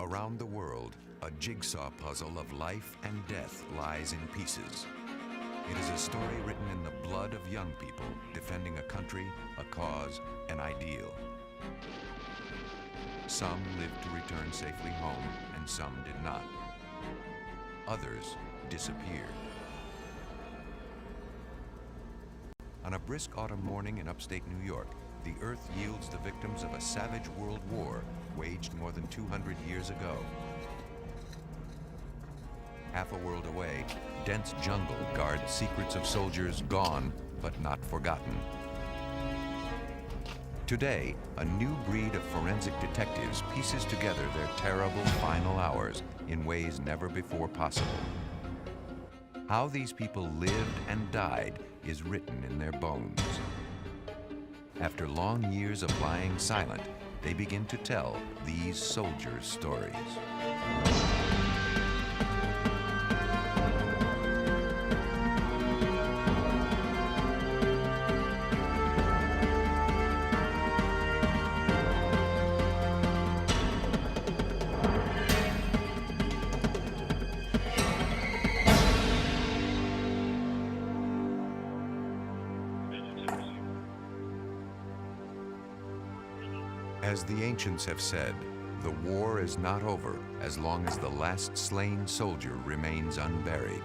Around the world, a jigsaw puzzle of life and death lies in pieces. It is a story written in the blood of young people defending a country, a cause, an ideal. Some lived to return safely home, and some did not. Others disappeared. On a brisk autumn morning in upstate New York, the earth yields the victims of a savage world war waged more than 200 years ago. Half a world away, dense jungle guards secrets of soldiers gone but not forgotten. Today, a new breed of forensic detectives pieces together their terrible final hours in ways never before possible. How these people lived and died is written in their bones. After long years of lying silent, they begin to tell these soldiers' stories. As the ancients have said, the war is not over as long as the last slain soldier remains unburied.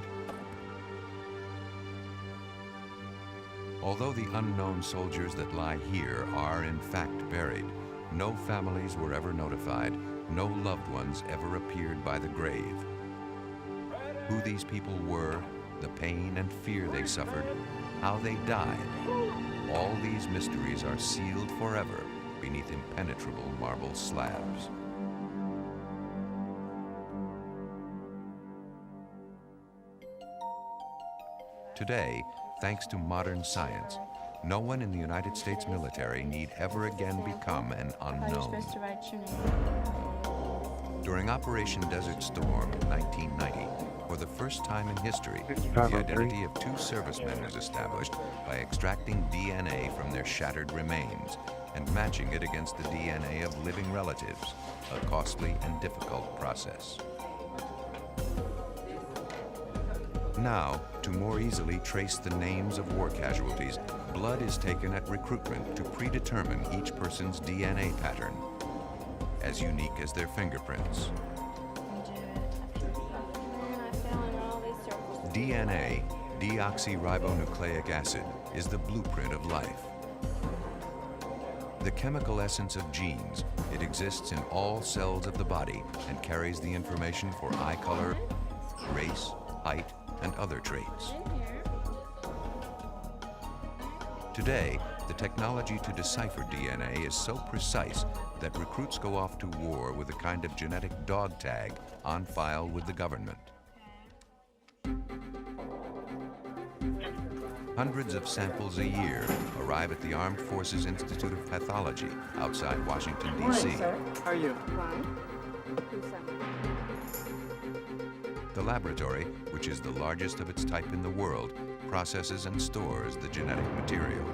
Although the unknown soldiers that lie here are in fact buried, no families were ever notified, no loved ones ever appeared by the grave. Who these people were, the pain and fear they suffered, how they died, all these mysteries are sealed forever beneath impenetrable marble slabs. Today, thanks to modern science, no one in the United States military need ever again become an unknown. During Operation Desert Storm in 1990, for the first time in history, the identity of two servicemen was established by extracting DNA from their shattered remains and matching it against the DNA of living relatives, a costly and difficult process. Now, to more easily trace the names of war casualties, blood is taken at recruitment to predetermine each person's DNA pattern, as unique as their fingerprints. DNA, deoxyribonucleic acid, is the blueprint of life. The chemical essence of genes, it exists in all cells of the body and carries the information for eye color, race, height, and other traits. Today, the technology to decipher DNA is so precise that recruits go off to war with a kind of genetic dog tag on file with the government. Hundreds of samples a year arrive at the Armed Forces Institute of Pathology outside Washington, D.C. How are you? The laboratory, which is the largest of its type in the world, processes and stores the genetic material.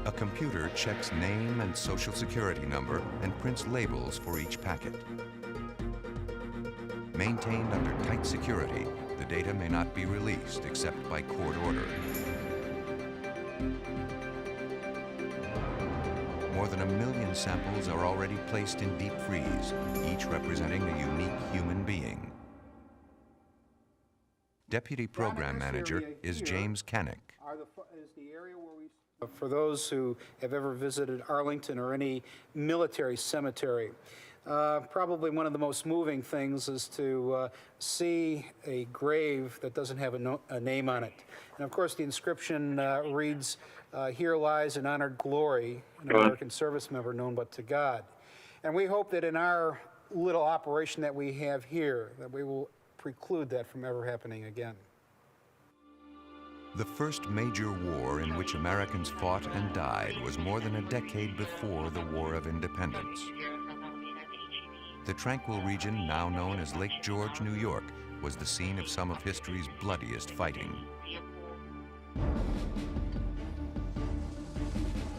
A computer checks name and social security number and prints labels for each packet. Maintained under tight security, the data may not be released except by court order. More than 1 million samples are already placed in deep freeze, each representing a unique human being. Deputy Program Manager is James Canick. For those who have ever visited Arlington or any military cemetery, probably one of the most moving things is to see a grave that doesn't have a name on it. And of course the inscription reads, "Here lies in honored glory an American service member known but to God." And we hope that in our little operation that we have here, that we will preclude that from ever happening again. The first major war in which Americans fought and died was more than a decade before the War of Independence. The tranquil region now known as Lake George, New York, was the scene of some of history's bloodiest fighting.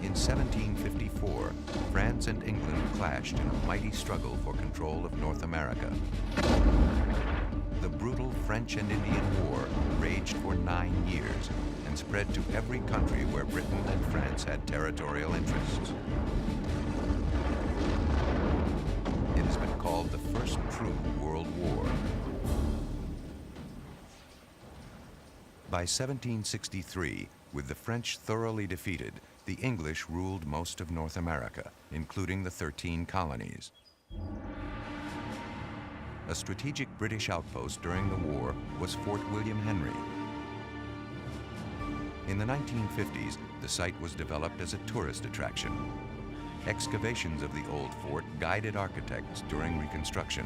In 1754, France and England clashed in a mighty struggle for control of North America. The brutal French and Indian War raged for 9 years and spread to every country where Britain and France had territorial interests. It has been called the first true World War. By 1763, with the French thoroughly defeated, the English ruled most of North America, including the 13 colonies. A strategic British outpost during the war was Fort William Henry. In the 1950s, the site was developed as a tourist attraction. Excavations of the old fort guided architects during reconstruction.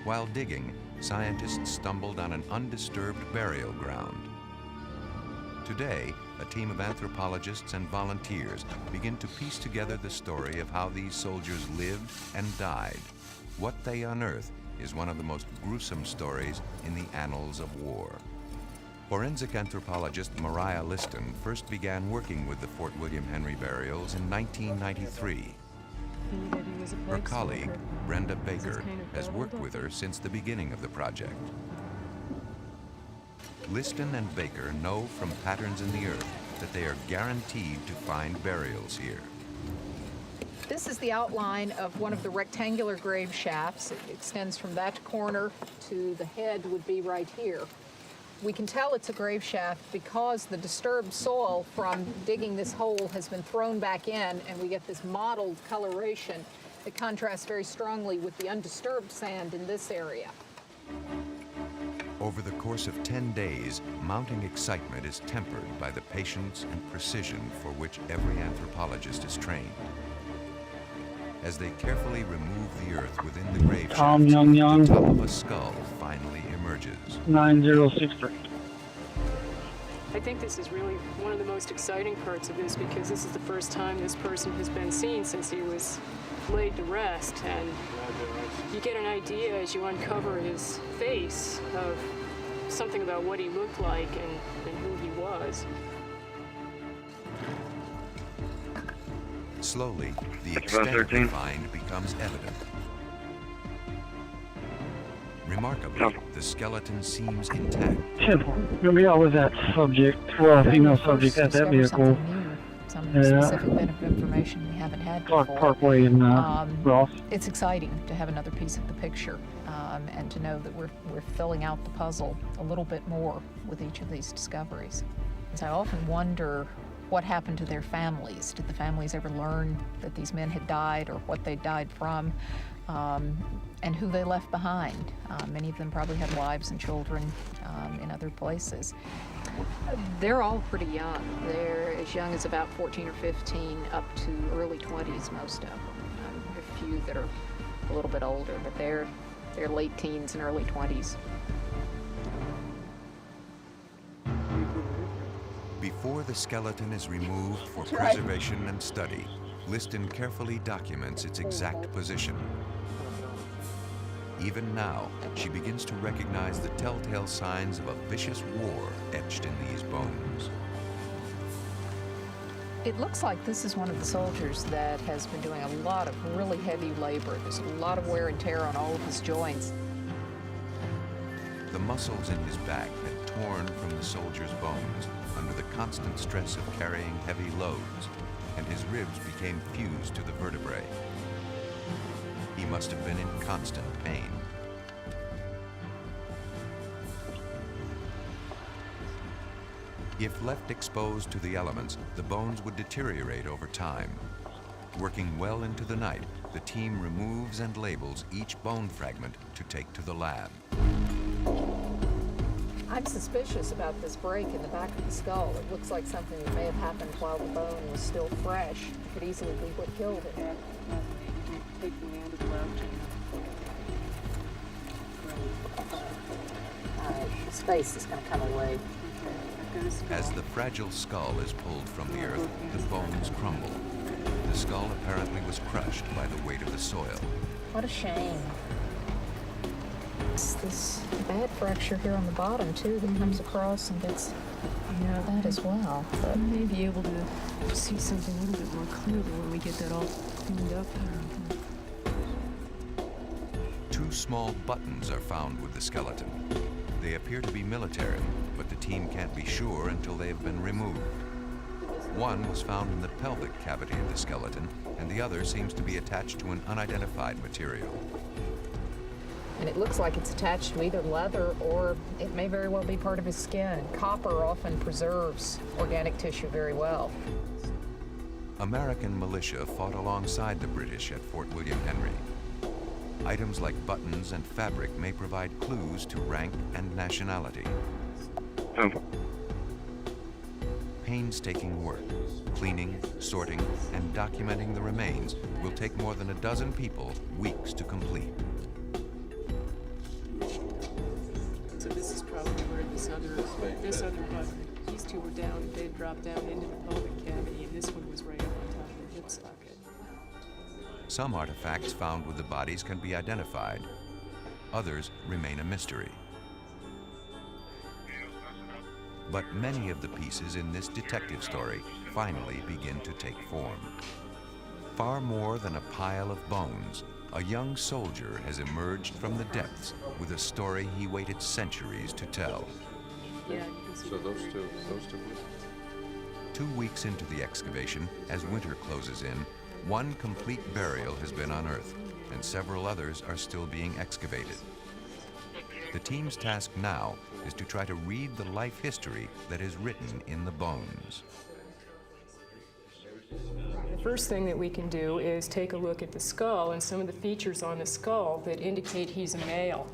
While digging, scientists stumbled on an undisturbed burial ground. Today, a team of anthropologists and volunteers begin to piece together the story of how these soldiers lived and died. What they unearth is one of the most gruesome stories in the annals of war. Forensic anthropologist Mariah Liston first began working with the Fort William Henry burials in 1993. Her colleague, Brenda Baker, has worked with her since the beginning of the project. Liston and Baker know from patterns in the earth that they are guaranteed to find burials here. This is the outline of one of the rectangular grave shafts. It extends from that corner to the head would be right here. We can tell it's a grave shaft because the disturbed soil from digging this hole has been thrown back in, and we get this mottled coloration that contrasts very strongly with the undisturbed sand in this area. Over the course of 10 days, mounting excitement is tempered by the patience and precision for which every anthropologist is trained. As they carefully remove the earth within the grave shaft, the top of a skull finally emerges. 9063. I think this is really one of the most exciting parts of this, because this is the first time this person has been seen since he was laid to rest, and you get an idea as you uncover his face of something about what he looked like and who he was. Slowly, the extent of the find becomes evident. Remarkably, the skeleton seems intact. Maybe I was that subject, well, female subject at that vehicle. Some specific bit of information we haven't had before. Parkway in Ross. It's exciting to have another piece of the picture and to know that we're filling out the puzzle a little bit more with each of these discoveries. So I often wonder what happened to their families. Did the families ever learn that these men had died or what they died from, and who they left behind? Many of them probably had wives and children in other places. They're all pretty young. They're as young as about 14 or 15 up to early 20s, most of them. There are a few that are a little bit older, but they're late teens and early 20s. Before the skeleton is removed for preservation and study, Liston carefully documents its exact position. Even now, she begins to recognize the telltale signs of a vicious war etched in these bones. It looks like this is one of the soldiers that has been doing a lot of really heavy labor. There's a lot of wear and tear on all of his joints. The muscles in his back had torn from the soldier's bones under the constant stress of carrying heavy loads, and his ribs became fused to the vertebrae. He must have been in constant pain. If left exposed to the elements, the bones would deteriorate over time. Working well into the night, the team removes and labels each bone fragment to take to the lab. I'm suspicious about this break in the back of the skull. It looks like something that may have happened while the bone was still fresh. It could easily be what killed it. Take the hand to the left. His face is going to come away. As the fragile skull is pulled from the earth, the bones crumble. The skull apparently was crushed by the weight of the soil. What a shame. It's this bad fracture here on the bottom, too, that comes across and gets Yeah, That as well. but we may be able to see something a little bit more clearly when we get that all cleaned up. Two small buttons are found with the skeleton. They appear to be military, but the team can't be sure until they have been removed. One was found in the pelvic cavity of the skeleton, and the other seems to be attached to an unidentified material. And it looks like it's attached to either leather or it may very well be part of his skin. Copper often preserves organic tissue very well. American militia fought alongside the British at Fort William Henry. Items like buttons and fabric may provide clues to rank and nationality. Painstaking work, cleaning, sorting, and documenting the remains will take more than a dozen people weeks to complete. So this is probably where this other button, these two were down, they dropped down into the pelvic cavity, and this one was right up on top of the hip socket. Some artifacts found with the bodies can be identified. Others remain a mystery. But many of the pieces in this detective story finally begin to take form. Far more than a pile of bones, a young soldier has emerged from the depths with a story he waited centuries to tell. Yeah, you can see. So those two. 2 weeks into the excavation, as winter closes in, one complete burial has been unearthed, and several others are still being excavated. The team's task now is to try to read the life history that is written in the bones. The first thing that we can do is take a look at the skull and some of the features on the skull that indicate he's a male.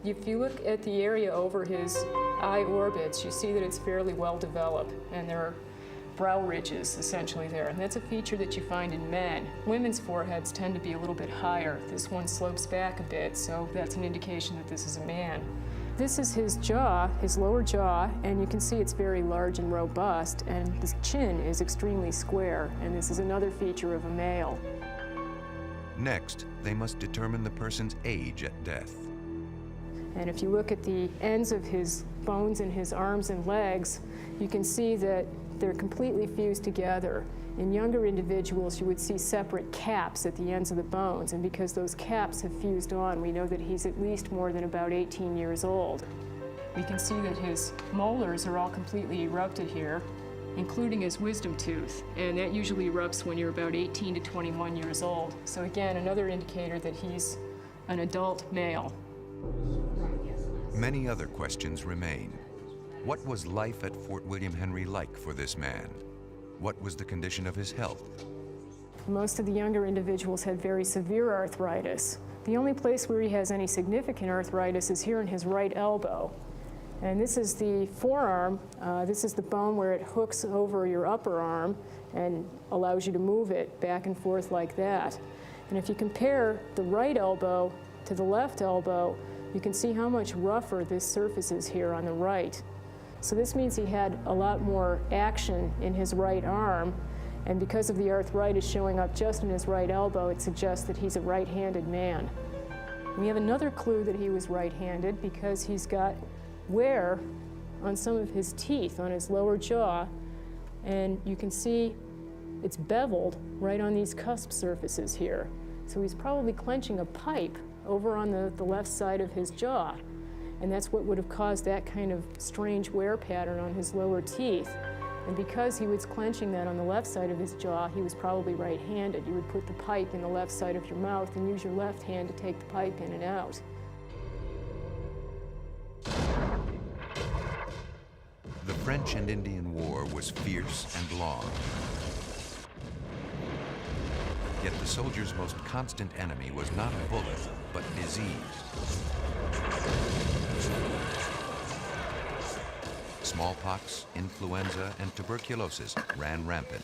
If you look at the area over his eye orbits, you see that it's fairly well developed, and there are brow ridges essentially there, and that's a feature that you find in men. Women's foreheads tend to be a little bit higher. This one slopes back a bit, so that's an indication that this is a man. This is his jaw, his lower jaw, and you can see it's very large and robust, and the chin is extremely square, and this is another feature of a male. Next, they must determine the person's age at death. And if you look at the ends of his bones in his arms and legs, you can see that they're completely fused together. In younger individuals, you would see separate caps at the ends of the bones, and because those caps have fused on, we know that he's at least more than about 18 years old. We can see that his molars are all completely erupted here, including his wisdom tooth, and that usually erupts when you're about 18 to 21 years old. So again, another indicator that he's an adult male. Many other questions remain. What was life at Fort William Henry like for this man? What was the condition of his health? Most of the younger individuals had very severe arthritis. The only place where he has any significant arthritis is here in his right elbow. And this is the forearm. This is the bone where it hooks over your upper arm and allows you to move it back and forth like that. And if you compare the right elbow to the left elbow, you can see how much rougher this surface is here on the right. So this means he had a lot more action in his right arm, and because of the arthritis showing up just in his right elbow, it suggests that he's a right-handed man. We have another clue that he was right-handed because he's got wear on some of his teeth on his lower jaw, and you can see it's beveled right on these cusp surfaces here. So he's probably clenching a pipe over on the left side of his jaw. And that's what would have caused that kind of strange wear pattern on his lower teeth. And because he was clenching that on the left side of his jaw, he was probably right-handed. You would put the pipe in the left side of your mouth and use your left hand to take the pipe in and out. The French and Indian War was fierce and long. Yet the soldier's most constant enemy was not a bullet, but disease. Smallpox, influenza, and tuberculosis ran rampant.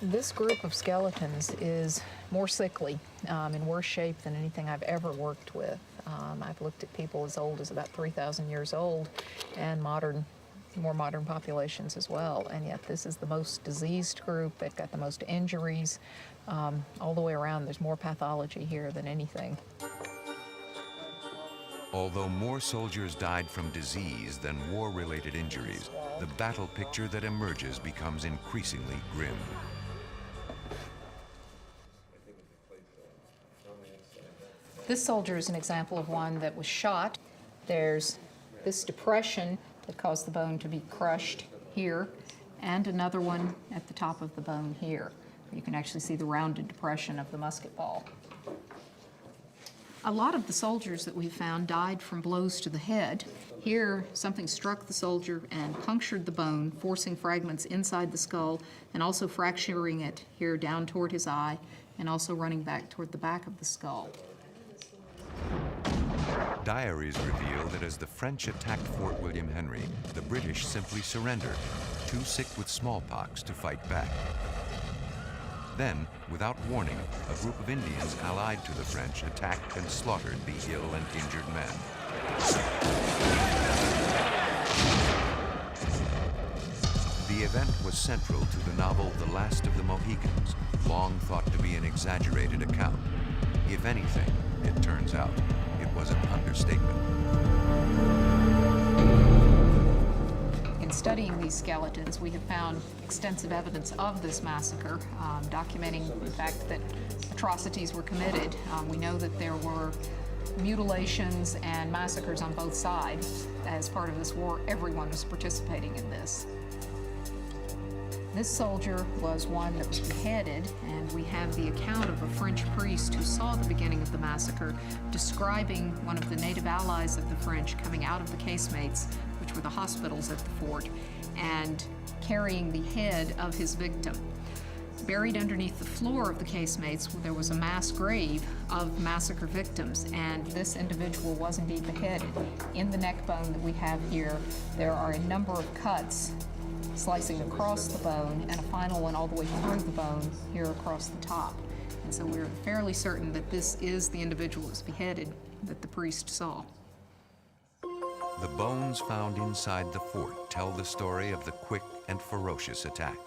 This group of skeletons is more sickly, in worse shape than anything I've ever worked with. I've looked at people as old as about 3,000 years old, and more modern populations as well, and yet this is the most diseased group. They've got the most injuries. All the way around, there's more pathology here than anything. Although more soldiers died from disease than war-related injuries, the battle picture that emerges becomes increasingly grim. This soldier is an example of one that was shot. There's this depression that caused the bone to be crushed here, and another one at the top of the bone here. You can actually see the rounded depression of the musket ball. A lot of the soldiers that we found died from blows to the head. Here, something struck the soldier and punctured the bone, forcing fragments inside the skull and also fracturing it here down toward his eye and also running back toward the back of the skull. Diaries reveal that as the French attacked Fort William Henry, the British simply surrendered, too sick with smallpox to fight back. Then, without warning, a group of Indians allied to the French attacked and slaughtered the ill and injured men. The event was central to the novel The Last of the Mohicans, long thought to be an exaggerated account. If anything, it turns out, it was an understatement. In studying these skeletons, we have found extensive evidence of this massacre, documenting the fact that atrocities were committed. We know that there were mutilations and massacres on both sides. As part of this war, everyone was participating in this. This soldier was one that was beheaded, and we have the account of a French priest who saw the beginning of the massacre, describing one of the native allies of the French coming out of the casemates, which were the hospitals at the fort, and carrying the head of his victim. Buried underneath the floor of the casemates, there was a mass grave of massacre victims, and this individual was indeed beheaded. In the neck bone that we have here, there are a number of cuts slicing across the bone, and a final one all the way through the bone here across the top. And so we're fairly certain that this is the individual that was beheaded that the priest saw. The bones found inside the fort tell the story of the quick and ferocious attack.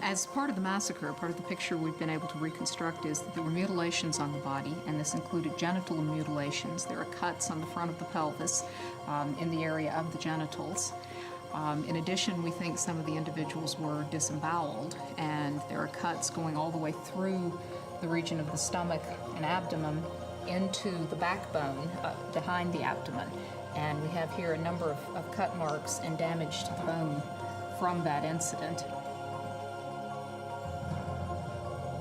As part of the massacre, part of the picture we've been able to reconstruct is that there were mutilations on the body, and this included genital mutilations. There are cuts on the front of the pelvis in the area of the genitals. In addition, we think some of the individuals were disemboweled, and there are cuts going all the way through the region of the stomach and abdomen into the backbone behind the abdomen. And we have here a number of cut marks and damage to the bone from that incident.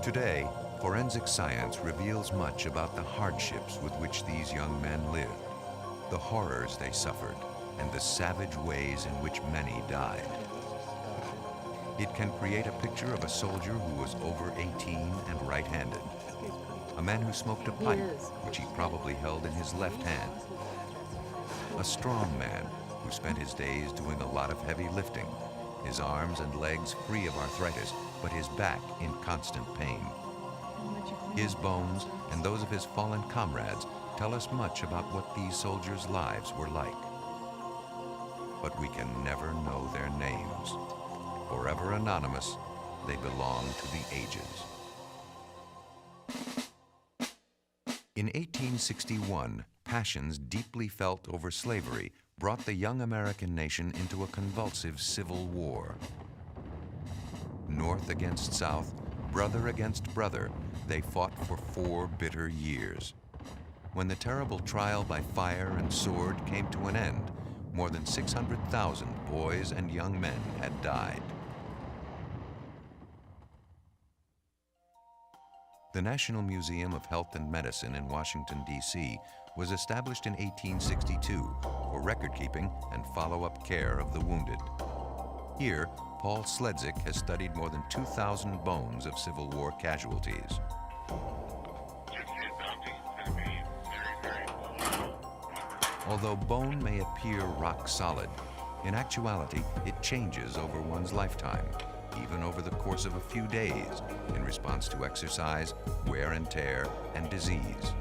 Today, forensic science reveals much about the hardships with which these young men lived, the horrors they suffered, and the savage ways in which many died. It can create a picture of a soldier who was over 18 and right-handed, a man who smoked a pipe, which he probably held in his left hand, a strong man who spent his days doing a lot of heavy lifting, his arms and legs free of arthritis, but his back in constant pain. His bones and those of his fallen comrades tell us much about what these soldiers' lives were like. But we can never know their names. Forever anonymous, they belong to the ages. In 1861, passions deeply felt over slavery brought the young American nation into a convulsive civil war. North against South, brother against brother, they fought for 4 bitter years. When the terrible trial by fire and sword came to an end, more than 600,000 boys and young men had died. The National Museum of Health and Medicine in Washington, D.C. was established in 1862 for record-keeping and follow-up care of the wounded. Here, Paul Sledzik has studied more than 2,000 bones of Civil War casualties. Although bone may appear rock solid, in actuality, it changes over one's lifetime, even over the course of a few days, in response to exercise, wear and tear, and disease.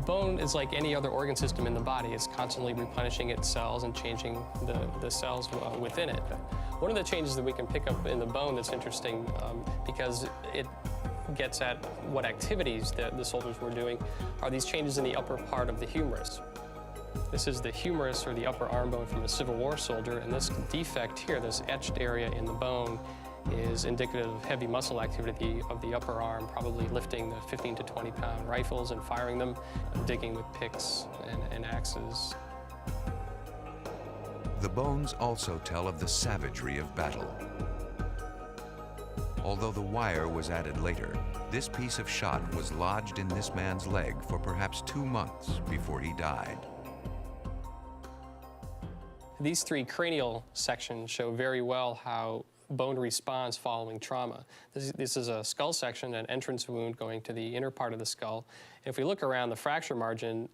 Bone is like any other organ system in the body. It's constantly replenishing its cells and changing the cells within it. One of the changes that we can pick up in the bone that's interesting because it gets at what activities the soldiers were doing are these changes in the upper part of the humerus. This is the humerus, or the upper arm bone, from a Civil War soldier, and this defect here, this etched area in the bone, is indicative of heavy muscle activity of the upper arm, probably lifting the 15 to 20 pound rifles and firing them, digging with picks and axes. The bones also tell of the savagery of battle. Although the wire was added later, this piece of shot was lodged in this man's leg for perhaps 2 months before he died. These three cranial sections show very well how bone responds following trauma. This is a skull section, an entrance wound going to the inner part of the skull. If we look around the fracture margin,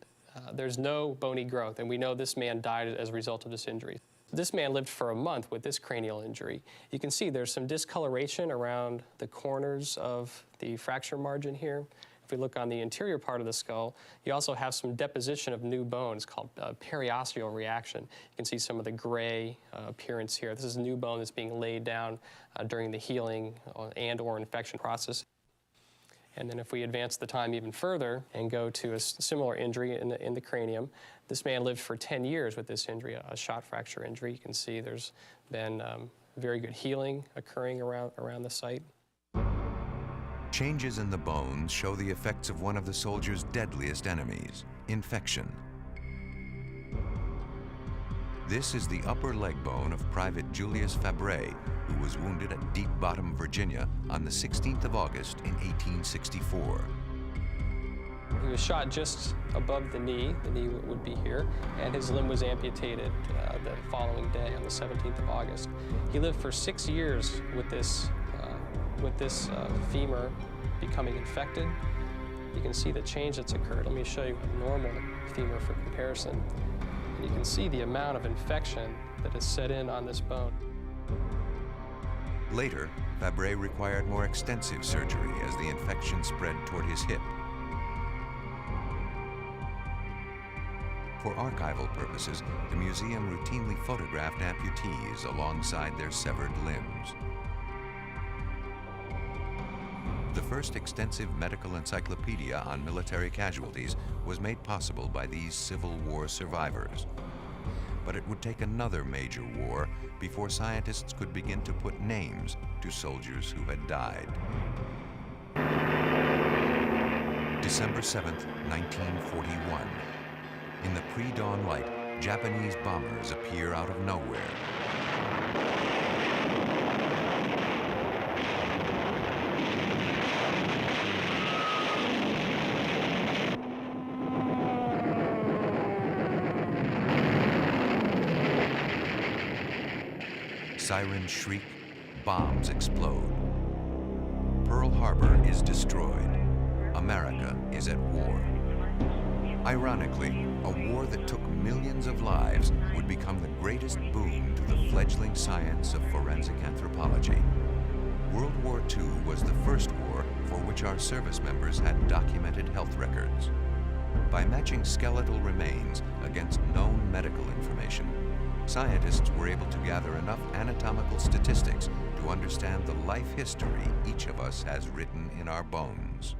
there's no bony growth, and we know this man died as a result of this injury. This man lived for a month with this cranial injury. You can see there's some discoloration around the corners of the fracture margin here. If we look on the interior part of the skull, you also have some deposition of new bone. It's called periosteal reaction. You can see some of the gray appearance here. This is new bone that's being laid down during the healing and/or infection process. And then if we advance the time even further and go to a similar injury in the cranium, this man lived for 10 years with this injury, a shot fracture injury. You can see there's been very good healing occurring around the site. Changes in the bones show the effects of one of the soldier's deadliest enemies, infection. This is the upper leg bone of Private Julius Fabre, who was wounded at Deep Bottom, Virginia on the 16th of August in 1864. He was shot just above the knee would be here, and his limb was amputated the following day on the 17th of August. He lived for 6 years with this femur becoming infected. You can see the change that's occurred. Let me show you a normal femur for comparison. And you can see the amount of infection that has set in on this bone. Later, Fabre required more extensive surgery as the infection spread toward his hip. For archival purposes, the museum routinely photographed amputees alongside their severed limbs. The first extensive medical encyclopedia on military casualties was made possible by these Civil War survivors. But it would take another major war before scientists could begin to put names to soldiers who had died. December 7th, 1941. In the pre-dawn light, Japanese bombers appear out of nowhere. Sirens shriek, bombs explode. Pearl Harbor is destroyed. America is at war. Ironically, a war that took millions of lives would become the greatest boon to the fledgling science of forensic anthropology. World War II was the first war for which our service members had documented health records. By matching skeletal remains against known medical information, scientists were able to gather enough anatomical statistics to understand the life history each of us has written in our bones.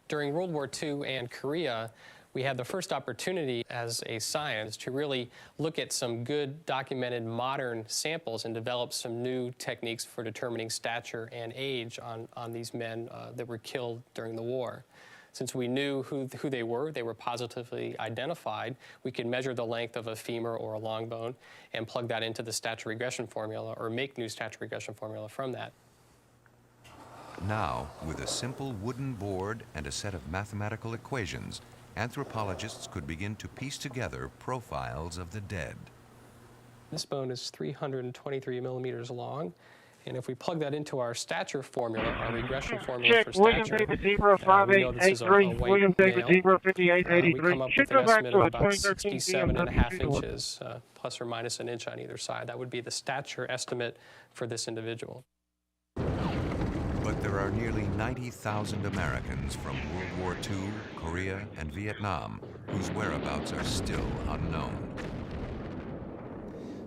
During World War II and Korea, we had the first opportunity as a scientist to really look at some good documented modern samples and develop some new techniques for determining stature and age on these men that were killed during the war. Since we knew who they were positively identified, we could measure the length of a femur or a long bone and plug that into the stature regression formula or make new stature regression formula from that. Now, with a simple wooden board and a set of mathematical equations, anthropologists could begin to piece together profiles of the dead. This bone is 323 millimeters long. And if we plug that into our stature formula, our regression formula for William stature, David we know this is a 5883, white William David male. 5883. We come up Should with an go back estimate to of a about 2013 67.5 BMW. inches, plus or minus an inch on either side. That would be the stature estimate for this individual. But there are nearly 90,000 Americans from World War II, Korea, and Vietnam whose whereabouts are still unknown.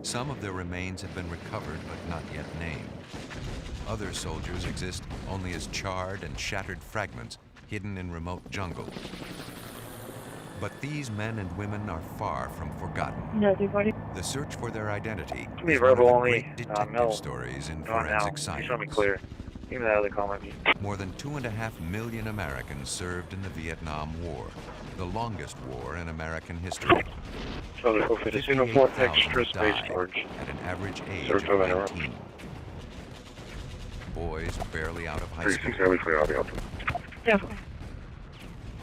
Some of their remains have been recovered but not yet named. Other soldiers exist only as charred and shattered fragments hidden in remote jungles. But these men and women are far from forgotten. The search for their identity is one of the great detective stories in forensic science. Clear. Give me that other comment. More than 2.5 million Americans served in the Vietnam War, the longest war in American history. 58,000 died at an average age of 19. Boys barely out of high school. Yeah.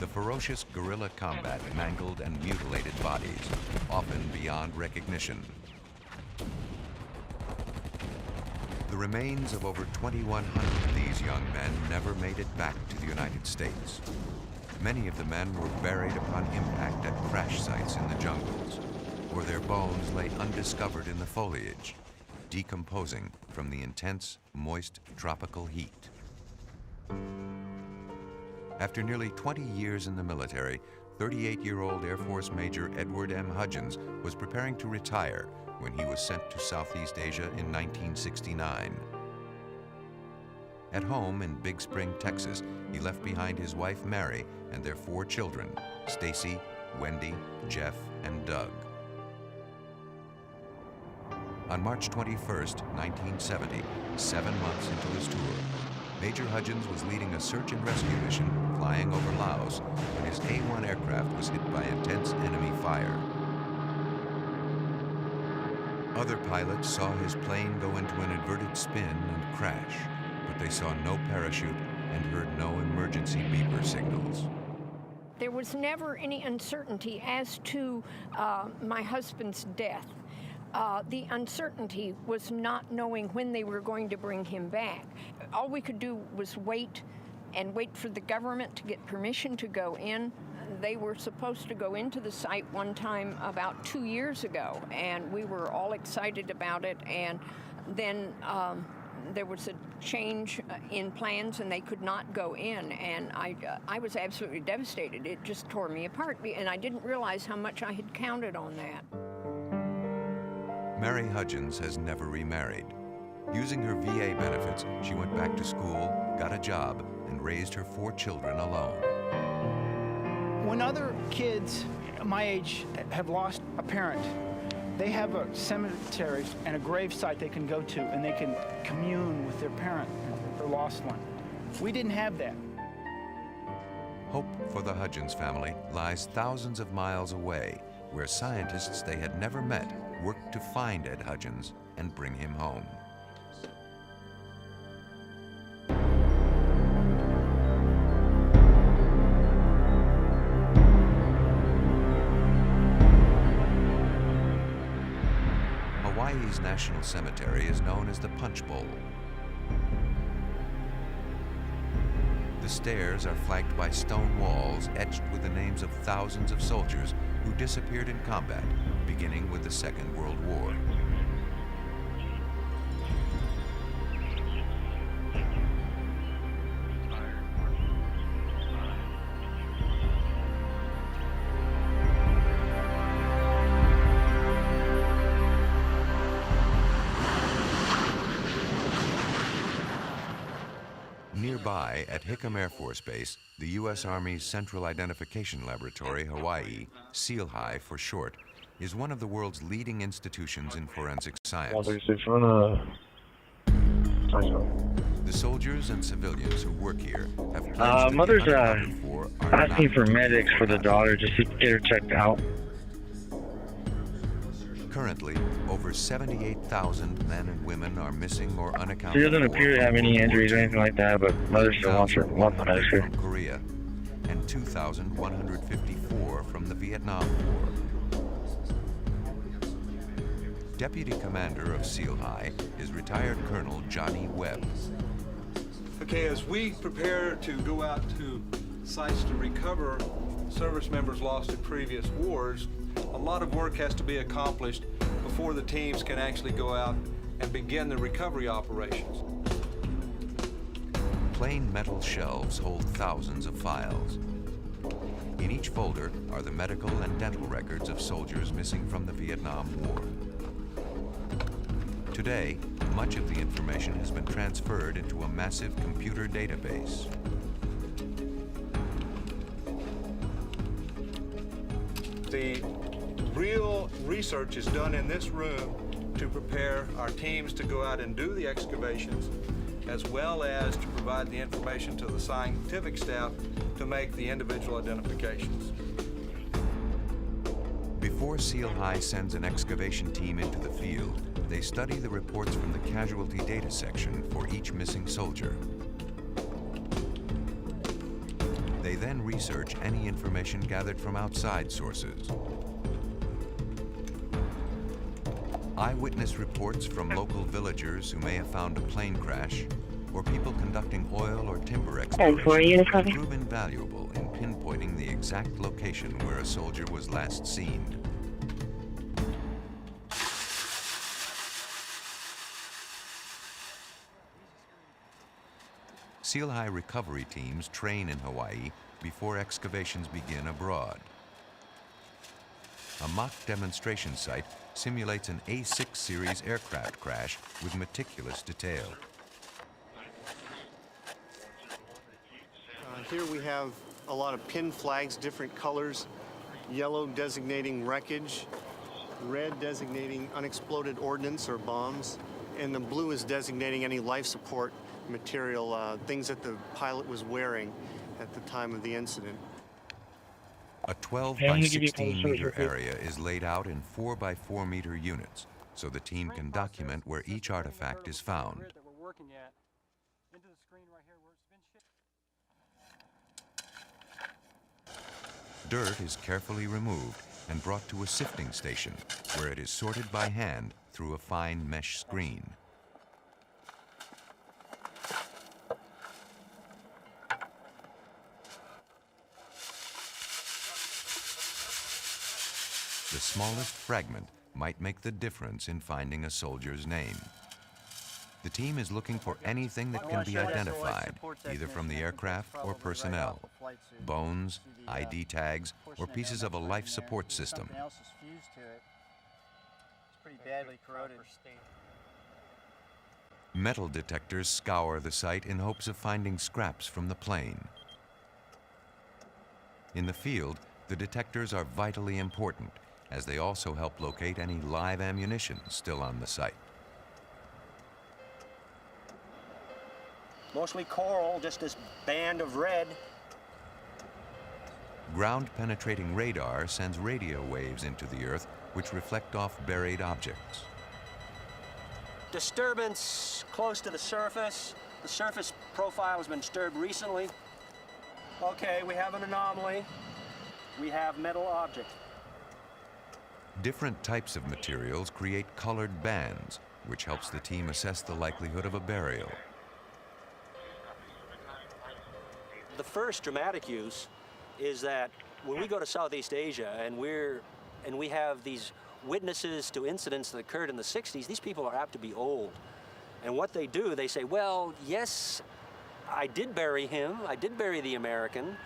The ferocious guerrilla combat mangled and mutilated bodies, often beyond recognition. The remains of over 2,100 of these young men never made it back to the United States. Many of the men were buried upon impact at crash sites in the jungles, or their bones lay undiscovered in the foliage, decomposing from the intense, moist, tropical heat. After nearly 20 years in the military, 38-year-old Air Force Major Edward M. Hudgens was preparing to retire when he was sent to Southeast Asia in 1969. At home in Big Spring, Texas, he left behind his wife Mary and their 4 children, Stacy, Wendy, Jeff, and Doug. On March 21st, 1970, 7 months into his tour, Major Hudgens was leading a search and rescue mission flying over Laos when his A-1 aircraft was hit by intense enemy fire. Other pilots saw his plane go into an inverted spin and crash, but they saw no parachute and heard no emergency beeper signals. There was never any uncertainty as to my husband's death. The uncertainty was not knowing when they were going to bring him back. All we could do was wait and wait for the government to get permission to go in. They were supposed to go into the site one time about 2 years ago, and we were all excited about it, and then there was a change in plans and they could not go in, and I was absolutely devastated. It just tore me apart, and I didn't realize how much I had counted on that. Mary Hudgens has never remarried. Using her VA benefits, she went back to school, got a job, and raised her 4 children alone. When other kids my age have lost a parent, they have a cemetery and a grave site they can go to, and they can commune with their parent, their lost one. We didn't have that. Hope for the Hudgens family lies thousands of miles away, where scientists they had never met worked to find Ed Hudgens and bring him home. Hawaii's National Cemetery is known as the Punch Bowl. The stairs are flanked by stone walls etched with the names of thousands of soldiers who disappeared in combat, beginning with the Second World War. Nearby, at Hickam Air Force Base, the U.S. Army's Central Identification Laboratory, Hawaii, CILHI for short, is one of the world's leading institutions in forensic science. The soldiers and civilians who work here have pledged that Mother's the unaccounted for are asking not for medics for the daughter just to get her checked out. Currently, over 78,000 men and women are missing or unaccounted for. She doesn't appear to have any injuries or anything like that, but mother still wants the medics here. From Korea, and 2,154 from the Vietnam War. Deputy Commander of CILHI is retired Colonel Johnny Webb. Okay, as we prepare to go out to sites to recover service members lost in previous wars, a lot of work has to be accomplished before the teams can actually go out and begin the recovery operations. Plain metal shelves hold thousands of files. In each folder are the medical and dental records of soldiers missing from the Vietnam War. Today, much of the information has been transferred into a massive computer database. The real research is done in this room to prepare our teams to go out and do the excavations, as well as to provide the information to the scientific staff to make the individual identifications. Before Seal High sends an excavation team into the field, they study the reports from the casualty data section for each missing soldier. They then research any information gathered from outside sources. Eyewitness reports from local villagers who may have found a plane crash, or people conducting oil or timber exploration, prove invaluable in pinpointing the exact location where a soldier was last seen. Seal High recovery teams train in Hawaii before excavations begin abroad. A mock demonstration site simulates an A6 series aircraft crash with meticulous detail. Here we have a lot of pin flags, different colors. Yellow designating wreckage, red designating unexploded ordnance or bombs, and the blue is designating any life support material, things that the pilot was wearing at the time of the incident. A 12 by 16 meter area is laid out in 4 by 4 meter units, so the team can document where each artifact is found. Dirt is carefully removed and brought to a sifting station, where it is sorted by hand through a fine mesh screen. The smallest fragment might make the difference in finding a soldier's name. The team is looking for anything that can be identified, either from the aircraft or personnel. Bones, ID tags, or pieces of a life support system. Something else is fused to it. It's pretty badly corroded. Metal detectors scour the site in hopes of finding scraps from the plane. In the field, the detectors are vitally important, as they also help locate any live ammunition still on the site. Mostly coral, just this band of red. Ground-penetrating radar sends radio waves into the earth which reflect off buried objects. Disturbance close to the surface. The surface profile has been disturbed recently. Okay, we have an anomaly. We have metal object. Different types of materials create colored bands, which helps the team assess the likelihood of a burial. The first dramatic use is that when we go to Southeast Asia and we have these witnesses to incidents that occurred in the 60s, these people are apt to be old. And what they do, they say, well, yes, I did bury him, I did bury the American,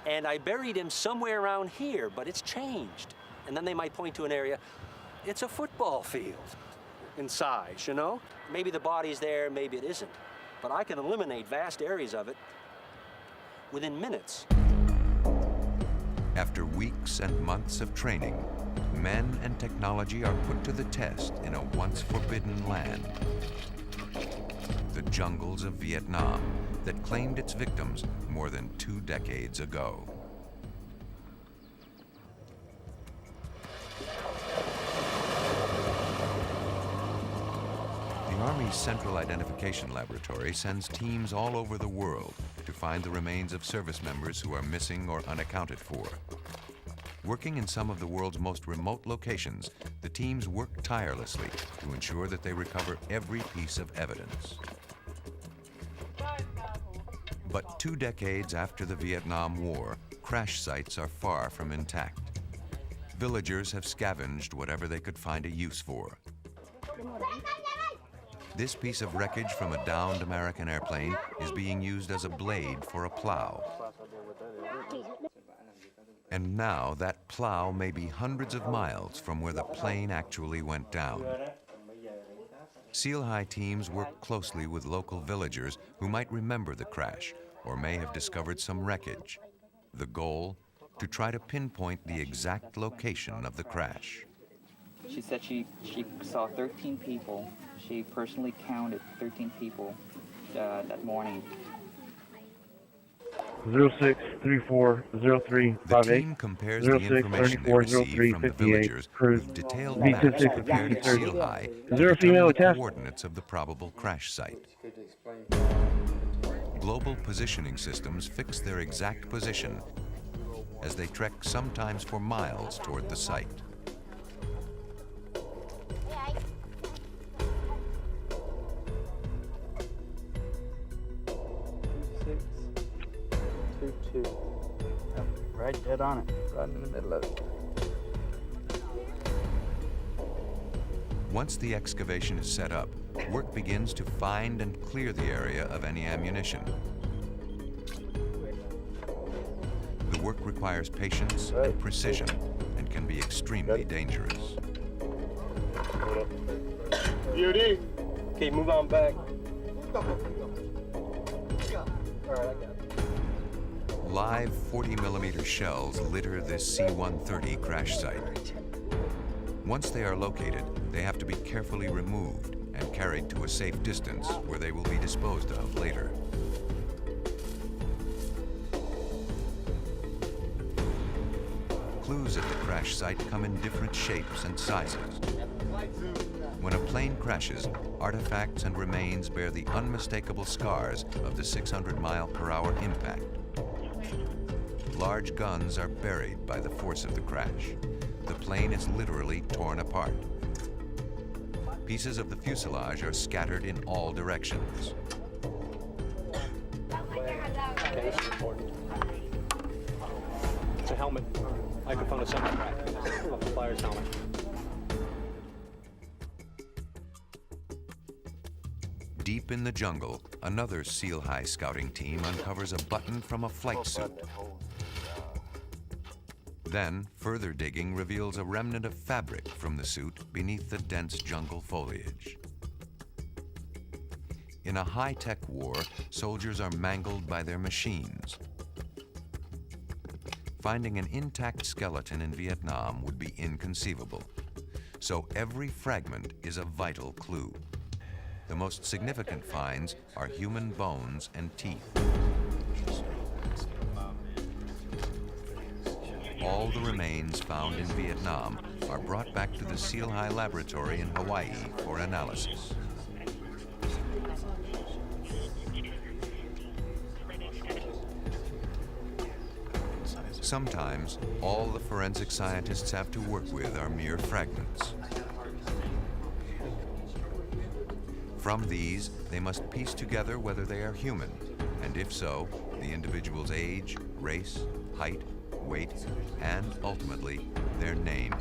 and I buried him somewhere around here, but it's changed. And then they might point to an area, it's a football field in size, you know? Maybe the body's there, maybe it isn't. But I can eliminate vast areas of it within minutes. After weeks and months of training, men and technology are put to the test in a once forbidden land. The jungles of Vietnam that claimed its victims more than 2 decades ago. The Army's Central Identification Laboratory sends teams all over the world to find the remains of service members who are missing or unaccounted for. Working in some of the world's most remote locations, the teams work tirelessly to ensure that they recover every piece of evidence. But 2 decades after the Vietnam War, crash sites are far from intact. Villagers have scavenged whatever they could find a use for. This piece of wreckage from a downed American airplane is being used as a blade for a plow. And now that plow may be hundreds of miles from where the plane actually went down. Seal High teams work closely with local villagers who might remember the crash or may have discovered some wreckage. The goal? To try to pinpoint the exact location of the crash. She said she saw 13 people. She personally counted 13 people that morning. 06340358. The team compares the information they receive from the villagers with detailed maps prepared at Seal High to determine the coordinates of the probable crash site. Global positioning systems fix their exact position as they trek sometimes for miles toward the site. Right dead on it, right in the middle of it. Once the excavation is set up, work begins to find and clear the area of any ammunition. The work requires patience and precision and can be extremely dangerous. Beauty. Okay, move on back. Live 40mm shells litter this C-130 crash site. Once they are located, they have to be carefully removed and carried to a safe distance where they will be disposed of later. Clues at the crash site come in different shapes and sizes. When a plane crashes, artifacts and remains bear the unmistakable scars of the 600-mile-per-hour impact. Large guns are buried by the force of the crash. The plane is literally torn apart. Pieces of the fuselage are scattered in all directions. Okay, this is important. It's a helmet. Microphone is semi-cracked of the flyer's helmet. Deep in the jungle, another Seal High scouting team uncovers a button from a flight suit. Then, further digging reveals a remnant of fabric from the suit beneath the dense jungle foliage. In a high-tech war, soldiers are mangled by their machines. Finding an intact skeleton in Vietnam would be inconceivable. So every fragment is a vital clue. The most significant finds are human bones and teeth. All the remains found in Vietnam are brought back to the Seal High Laboratory in Hawaii for analysis. Sometimes, all the forensic scientists have to work with are mere fragments. From these, they must piece together whether they are human, and if so, the individual's age, race, height, weight, and ultimately, their name.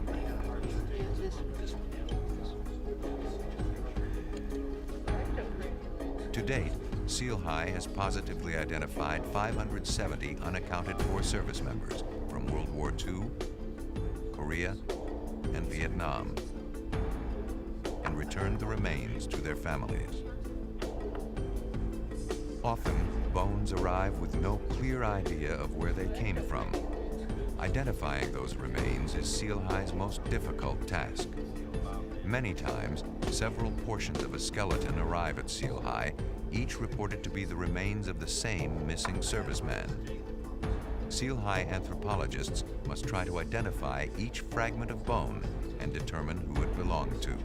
To date, Seal High has positively identified 570 unaccounted for service members from World War II, Korea, and Vietnam, and returned the remains to their families. Often, bones arrive with no clear idea of where they came from. Identifying those remains is Seal High's most difficult task. Many times, several portions of a skeleton arrive at Seal High, each reported to be the remains of the same missing serviceman. Seal High anthropologists must try to identify each fragment of bone and determine who it belonged to.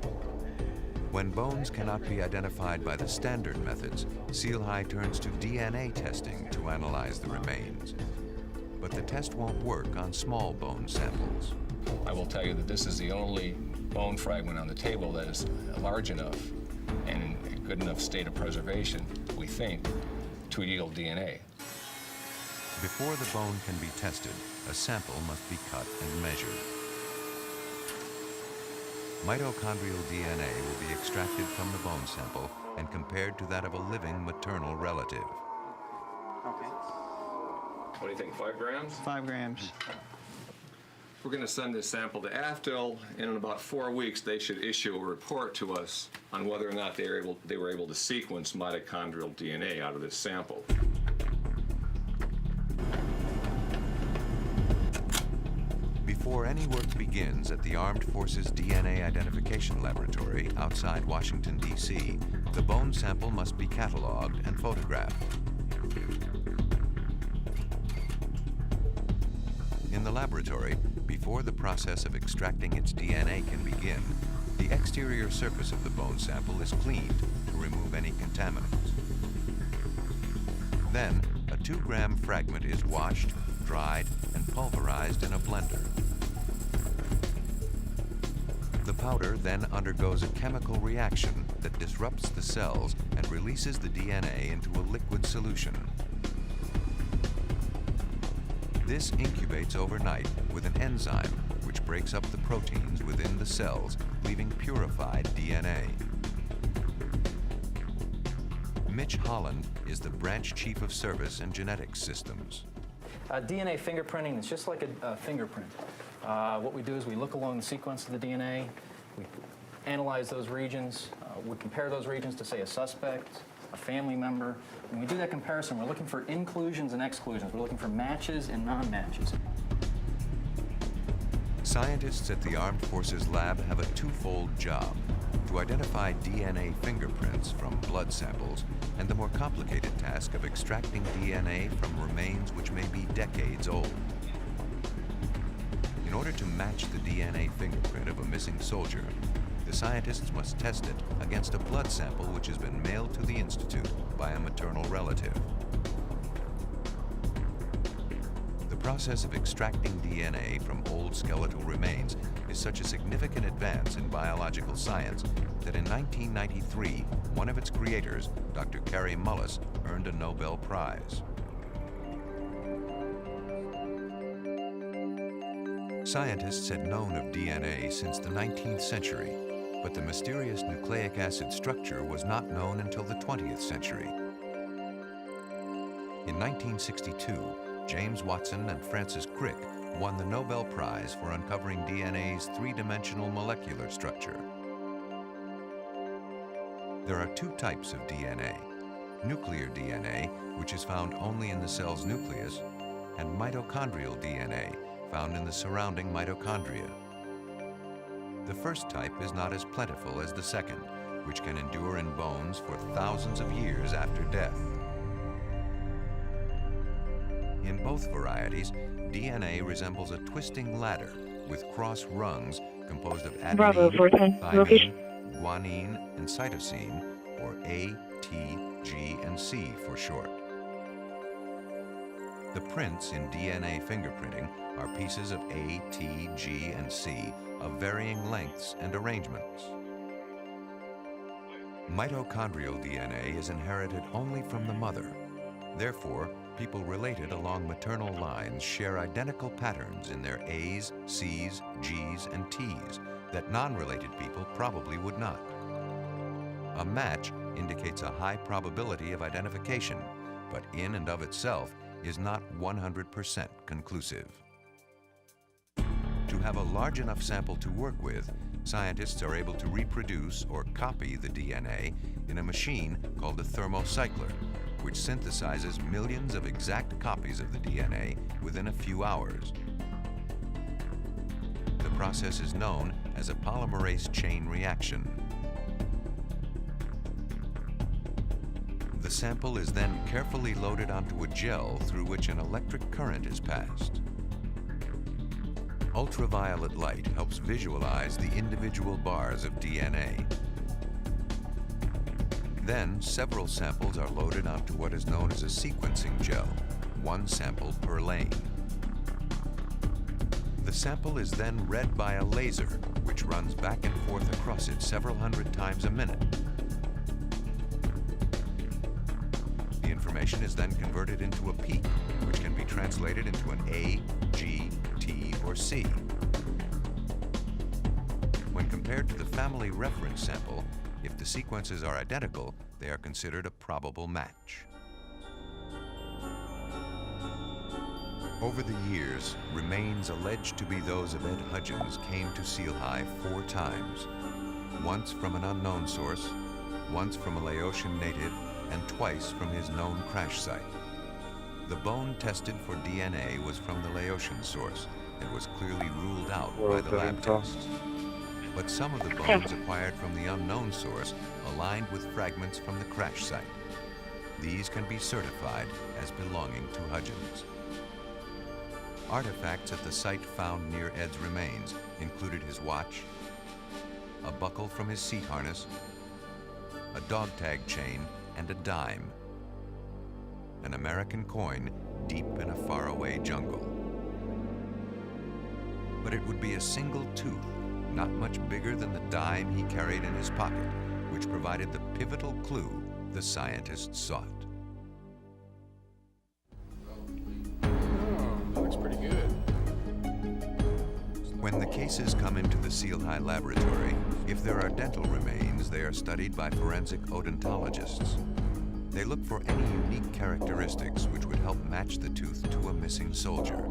When bones cannot be identified by the standard methods, Seal High turns to DNA testing to analyze the remains. But the test won't work on small bone samples. I will tell you that this is the only bone fragment on the table that is large enough and in a good enough state of preservation, we think, to yield DNA. Before the bone can be tested, a sample must be cut and measured. Mitochondrial DNA will be extracted from the bone sample and compared to that of a living maternal relative. Okay. What do you think, 5 grams? 5 grams. We're going to send this sample to AFDL, and in about 4 weeks, they should issue a report to us on whether or not they were able to sequence mitochondrial DNA out of this sample. Before any work begins at the Armed Forces DNA Identification Laboratory outside Washington, D.C., the bone sample must be cataloged and photographed. In the laboratory, before the process of extracting its DNA can begin, the exterior surface of the bone sample is cleaned to remove any contaminants. Then, a 2-gram fragment is washed, dried, and pulverized in a blender. The powder then undergoes a chemical reaction that disrupts the cells and releases the DNA into a liquid solution. This incubates overnight with an enzyme which breaks up the proteins within the cells, leaving purified DNA. Mitch Holland is the branch chief of service and genetics systems. DNA fingerprinting is just like a fingerprint. What we do is we look along the sequence of the DNA, we analyze those regions, we compare those regions to, say, a suspect, a family member. When we do that comparison, we're looking for inclusions and exclusions. We're looking for matches and non-matches. Scientists at the Armed Forces Lab have a twofold job: to identify DNA fingerprints from blood samples, and the more complicated task of extracting DNA from remains which may be decades old. In order to match the DNA fingerprint of a missing soldier, the scientists must test it against a blood sample which has been mailed to the Institute by a maternal relative. The process of extracting DNA from old skeletal remains is such a significant advance in biological science that in 1993, one of its creators, Dr. Kary Mullis, earned a Nobel Prize. Scientists had known of DNA since the 19th century, but the mysterious nucleic acid structure was not known until the 20th century. In 1962, James Watson and Francis Crick won the Nobel Prize for uncovering DNA's three-dimensional molecular structure. There are two types of DNA: nuclear DNA, which is found only in the cell's nucleus, and mitochondrial DNA, found in the surrounding mitochondria. The first type is not as plentiful as the second, which can endure in bones for thousands of years after death. In both varieties, DNA resembles a twisting ladder with cross rungs composed of adenine, thymine, guanine, and cytosine, or A, T, G, and C for short. The prints in DNA fingerprinting are pieces of A, T, G, and C of varying lengths and arrangements. Mitochondrial DNA is inherited only from the mother. Therefore, people related along maternal lines share identical patterns in their A's, C's, G's, and T's that non-related people probably would not. A match indicates a high probability of identification, but in and of itself is not 100% conclusive. To have a large enough sample to work with, scientists are able to reproduce or copy the DNA in a machine called a thermocycler, which synthesizes millions of exact copies of the DNA within a few hours. The process is known as a polymerase chain reaction. The sample is then carefully loaded onto a gel through which an electric current is passed. Ultraviolet light helps visualize the individual bars of DNA. Then, several samples are loaded onto what is known as a sequencing gel, one sample per lane. The sample is then read by a laser, which runs back and forth across it several hundred times a minute. The information is then converted into a peak, which can be translated into an A, G, T, or C. When compared to the family reference sample, if the sequences are identical, they are considered a probable match. Over the years, remains alleged to be those of Ed Hudgens came to Seal High 4 times. Once from an unknown source, once from a Laotian native, and twice from his known crash site. The bone tested for DNA was from the Laotian source and was clearly ruled out by the lab tests. But some of the bones acquired from the unknown source aligned with fragments from the crash site. These can be certified as belonging to Hudgens. Artifacts at the site found near Ed's remains included his watch, a buckle from his seat harness, a dog tag chain, and a dime. An American coin deep in a faraway jungle. But it would be a single tooth, not much bigger than the dime he carried in his pocket, which provided the pivotal clue the scientists sought. Looks pretty good. When the cases come into the Seal High laboratory, if there are dental remains, they are studied by forensic odontologists. They look for any unique characteristics which would help match the tooth to a missing soldier.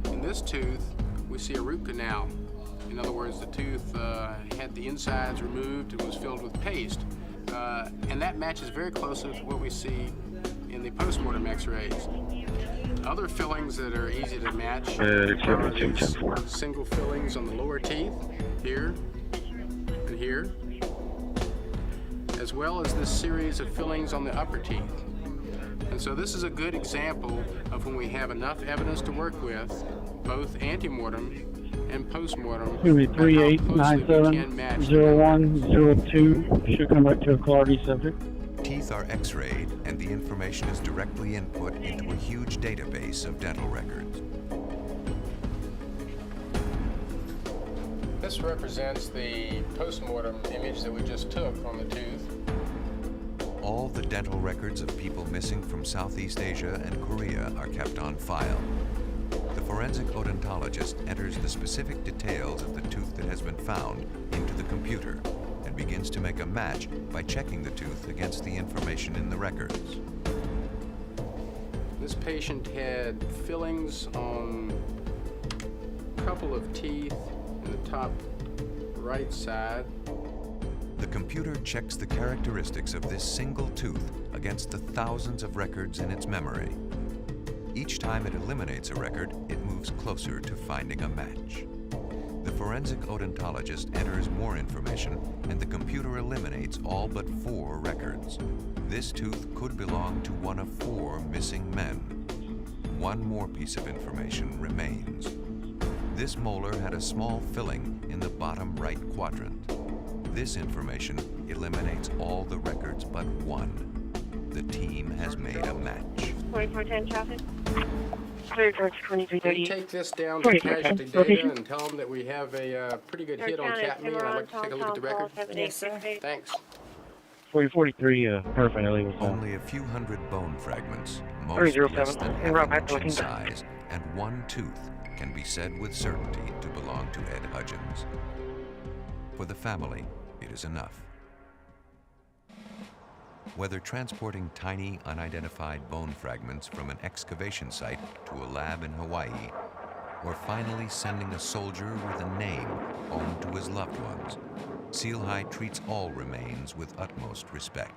In this tooth, we see a root canal. In other words, the tooth had the insides removed, it was filled with paste. And that matches very closely to what we see in the postmortem x-rays. Other fillings that are easy to match are these single fillings on the lower teeth, here and here, as well as this series of fillings on the upper teeth. And so this is a good example of when we have enough evidence to work with, both ante-mortem and post-mortem. 38970102 should come back to a clarity subject. Teeth are x-rayed and the information is directly input into a huge database of dental records. This represents the post-mortem image that we just took on the tooth. All the dental records of people missing from Southeast Asia and Korea are kept on file. The forensic odontologist enters the specific details of the tooth that has been found into the computer and begins to make a match by checking the tooth against the information in the records. This patient had fillings on a couple of teeth in the top right side. The computer checks the characteristics of this single tooth against the thousands of records in its memory. Each time it eliminates a record, it moves closer to finding a match. The forensic odontologist enters more information, and the computer eliminates all but 4 records. This tooth could belong to one of 4 missing men. One more piece of information remains. This molar had a small filling in the bottom right quadrant. This information eliminates all the records but one. The team has made a match. 2410 traffic. We take this down to casualty data and tell them that we have a pretty good hit on Catme, and I'd like to take a look at the record. Yes, sir. Thanks. 4043, perfect. Only a few hundred bone fragments, most less than half an inch in size, and one tooth can be said with certainty to belong to Ed Hudgens. For the family, it is enough. Whether transporting tiny, unidentified bone fragments from an excavation site to a lab in Hawaii, or finally sending a soldier with a name home to his loved ones, Seal High treats all remains with utmost respect.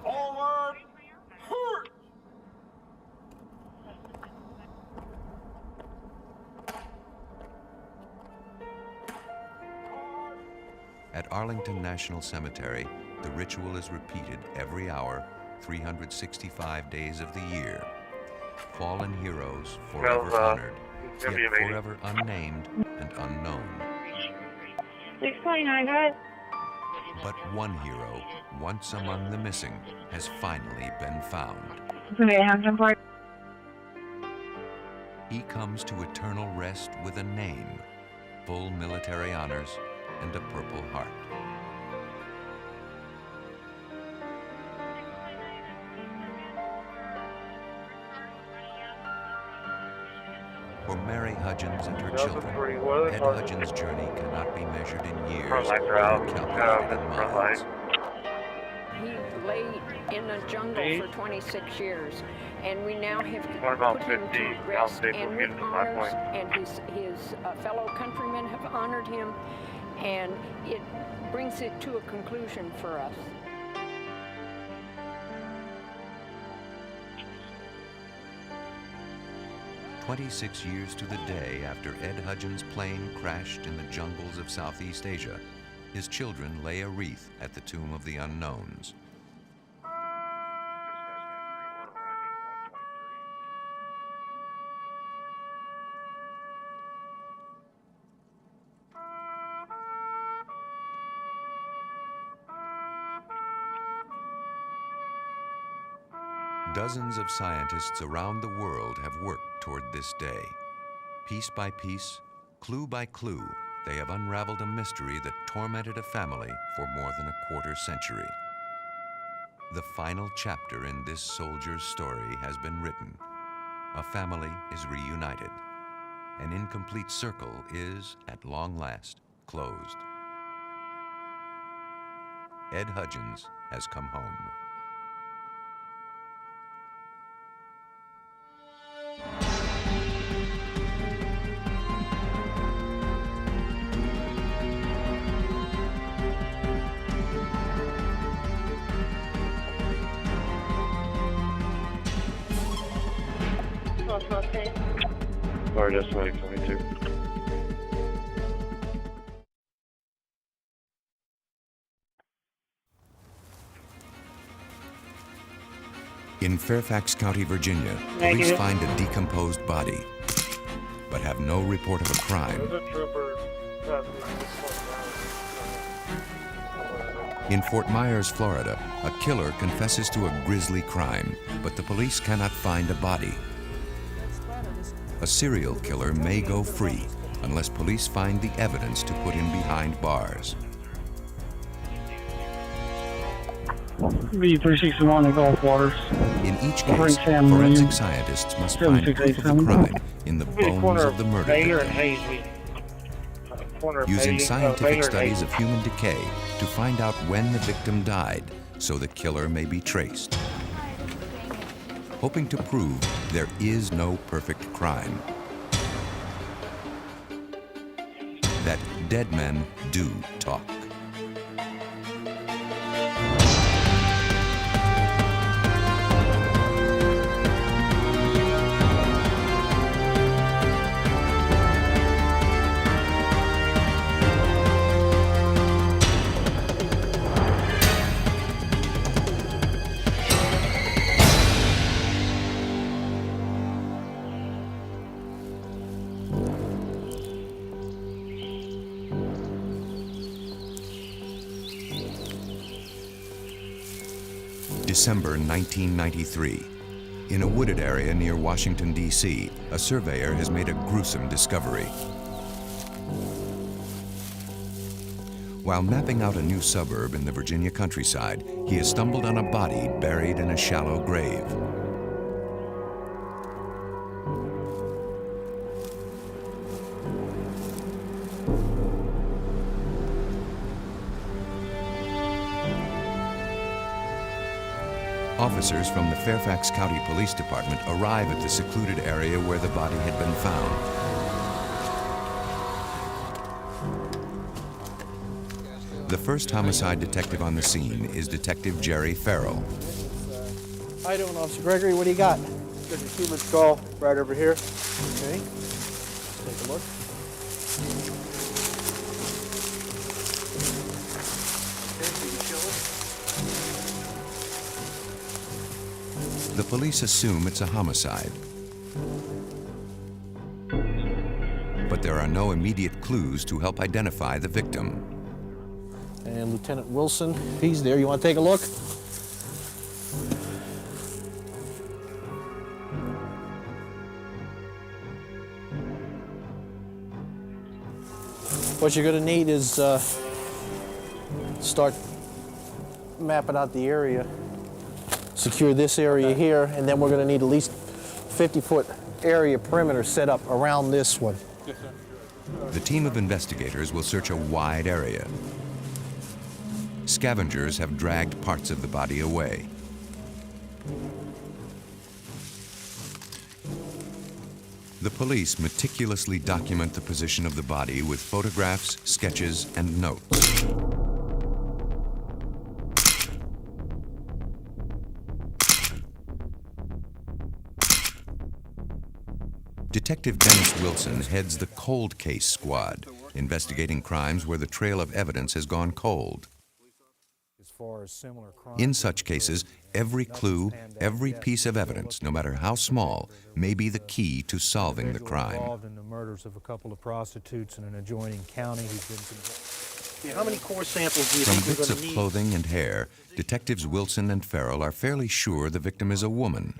Forward! Hurt! At Arlington National Cemetery, the ritual is repeated every hour, 365 days of the year. Fallen heroes forever honored, yet forever unnamed and unknown. 629, go ahead. But one hero, once among the missing, has finally been found. He comes to eternal rest with a name, full military honors, and a Purple Heart. For Mary Hudgens and her children, Ed Hudgens' journey cannot be measured in years or calculated in miles. He lay in the jungle for 26 years, and we now have put him to rest and with honors, and his fellow countrymen have honored him, and it brings it to a conclusion for us. "26 years to the day after Ed Hudgens' plane crashed in the jungles of Southeast Asia, his children lay a wreath at the tomb of the unknowns. Dozens of scientists around the world have worked toward this day. Piece by piece, clue by clue, they have unraveled a mystery that tormented a family for more than a quarter century. The final chapter in this soldier's story has been written. A family is reunited. An incomplete circle is, at long last, closed. Ed Hudgens has come home. Sorry, just waiting for me too. In Fairfax County, Virginia, police find a decomposed body, but have no report of a crime. In Fort Myers, Florida, a killer confesses to a grisly crime, but the police cannot find a body. A serial killer may go free unless police find the evidence to put him behind bars. B361 at Gulf Waters. In each case, forensic scientists must find proof of the crime in the bones of the murder victim. Using scientific studies of human decay to find out when the victim died so the killer may be traced. Hoping to prove there is no perfect crime. That dead men do talk. December 1993. In a wooded area near Washington, D.C., a surveyor has made a gruesome discovery. While mapping out a new suburb in the Virginia countryside, he has stumbled on a body buried in a shallow grave. Officers from the Fairfax County Police Department arrive at the secluded area where the body had been found. The first homicide detective on the scene is Detective Jerry Farrell. How you doing, Officer Gregory? What do you got? There's a human skull right over here. Okay. Let's take a look. The police assume it's a homicide. But there are no immediate clues to help identify the victim. And Lieutenant Wilson, he's there. You want to take a look? What you're going to need is start mapping out the area. Secure this area here, and then we're going to need at least 50-foot area perimeter set up around this one. The team of investigators will search a wide area. Scavengers have dragged parts of the body away. The police meticulously document the position of the body with photographs, sketches, and notes. Detective Dennis Wilson heads the cold case squad, investigating crimes where the trail of evidence has gone cold. In such cases, every clue, every piece of evidence, no matter how small, may be the key to solving the crime. Involved in the murders of a couple of prostitutes in an adjoining county. How many core samples do you From think bits we're of going to need? clothing and hair, detectives Wilson and Farrell are fairly sure the victim is a woman.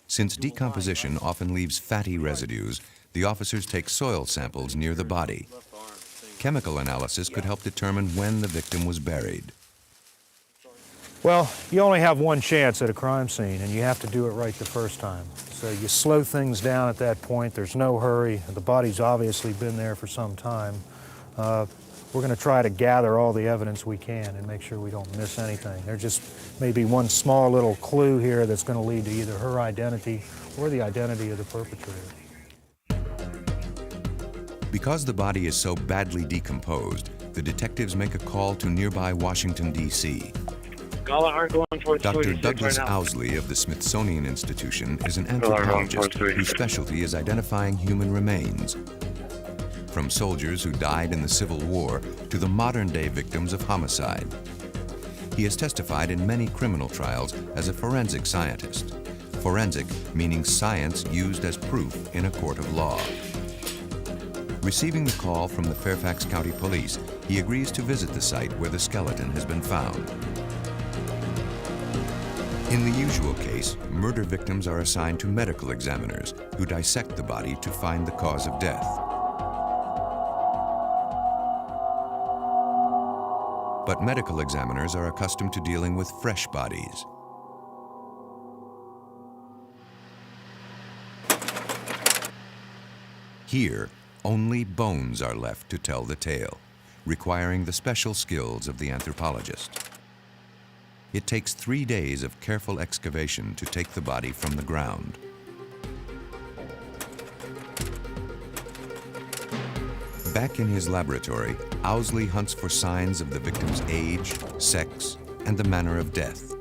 Since decomposition often leaves fatty residues, the officers take soil samples near the body. Chemical analysis could help determine when the victim was buried. Well, you only have one chance at a crime scene, and you have to do it right the first time. So you slow things down at that point. There's no hurry. The body's obviously been there for some time. We're going to try to gather all the evidence we can and make sure we don't miss anything. There just may be one small little clue here that's going to lead to either her identity or the identity of the perpetrator. Because the body is so badly decomposed, the detectives make a call to nearby Washington, D.C. Dr. Douglas Owsley of the Smithsonian Institution is an anthropologist whose specialty is identifying human remains. From soldiers who died in the Civil War to the modern-day victims of homicide. He has testified in many criminal trials as a forensic scientist. Forensic meaning science used as proof in a court of law. Receiving the call from the Fairfax County Police, he agrees to visit the site where the skeleton has been found. In the usual case, murder victims are assigned to medical examiners who dissect the body to find the cause of death. But medical examiners are accustomed to dealing with fresh bodies. Here, only bones are left to tell the tale, requiring the special skills of the anthropologist. It takes 3 days of careful excavation to take the body from the ground. Back in his laboratory, Owsley hunts for signs of the victim's age, sex, and the manner of death.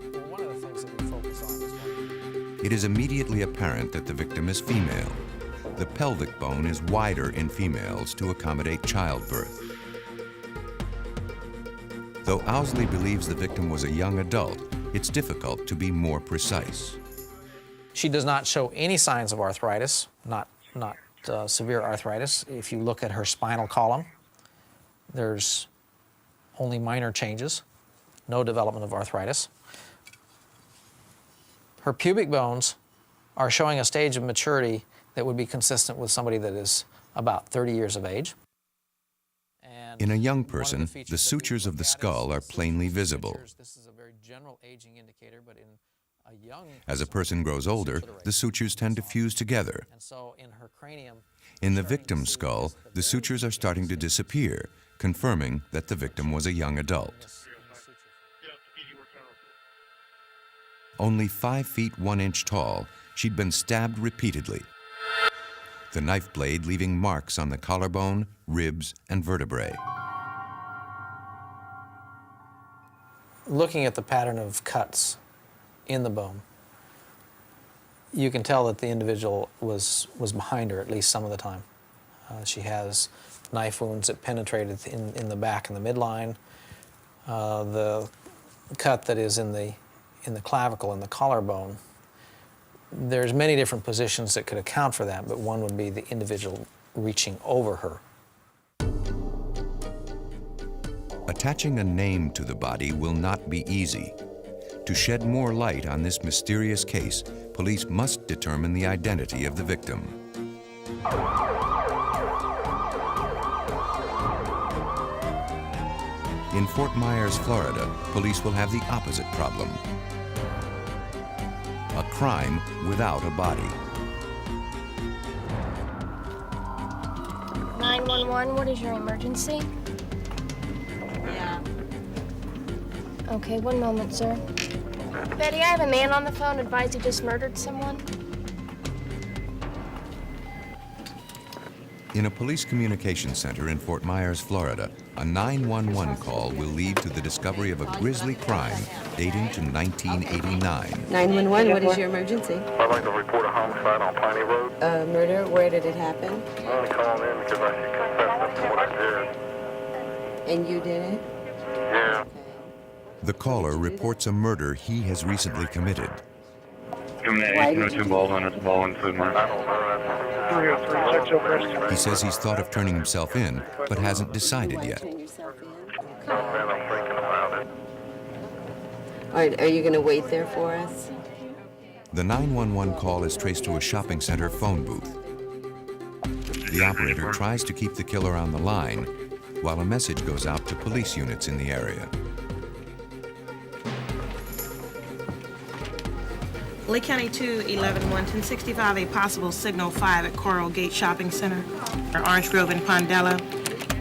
It is immediately apparent that the victim is female. The pelvic bone is wider in females to accommodate childbirth. Though Owsley believes the victim was a young adult, it's difficult to be more precise. She does not show any signs of arthritis, not severe arthritis. If you look at her spinal column, there's only minor changes, no development of arthritis. Her pubic bones are showing a stage of maturity that would be consistent with somebody that is about 30 years of age. In a young person, the sutures of the skull are plainly visible. This is a very general aging indicator, but in a young As a person grows older, the sutures tend to fuse together. and so in her cranium, In the victim's skull, the sutures are starting to disappear, confirming that the victim was a young adult. Only 5 feet 1 inch tall, she'd been stabbed repeatedly. The knife blade leaving marks on the collarbone, ribs, and vertebrae. looking at the pattern of cuts in the bone, you can tell that the individual was behind her at least some of the time. She has knife wounds that penetrated in the back and the midline. The cut that is in the clavicle and the collarbone, there's many different positions that could account for that, but one would be the individual reaching over her. Attaching a name to the body will not be easy. To shed more light on this mysterious case, police must determine the identity of the victim. In Fort Myers, Florida, police will have the opposite problem. a crime without a body. 911, what is your emergency? Yeah. Okay, one moment, sir. Betty, I have a man on the phone advised he just murdered someone. In a police communications center in Fort Myers, Florida, a 911 call will lead to the discovery of a grisly crime dating to 1989. 911, what is your emergency? I'd like to report a homicide on Piney Road. Murder, where did it happen? I'm only calling in because I should confess to what I did. And you did it? Yeah. The caller reports a murder he has recently committed. He says he's thought of turning himself in, but hasn't decided yet. Are you going to wait there for us? The 911 call is traced to a shopping center phone booth. The operator tries to keep the killer on the line, while a message goes out to police units in the area. Lake County 211 1065, a possible signal 5 at Coral Gate Shopping Center. Orange Grove and Pondella.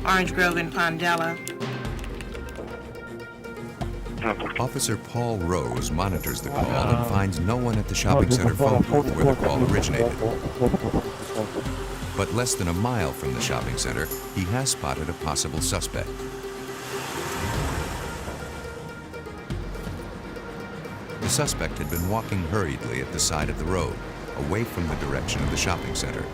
Orange Grove and Pondella. Officer Paul Rose monitors the call and finds no one at the shopping center phone booth where the call originated. But less than a mile from the shopping center, he has spotted a possible suspect. The suspect had been walking hurriedly at the side of the road, away from the direction of the shopping center.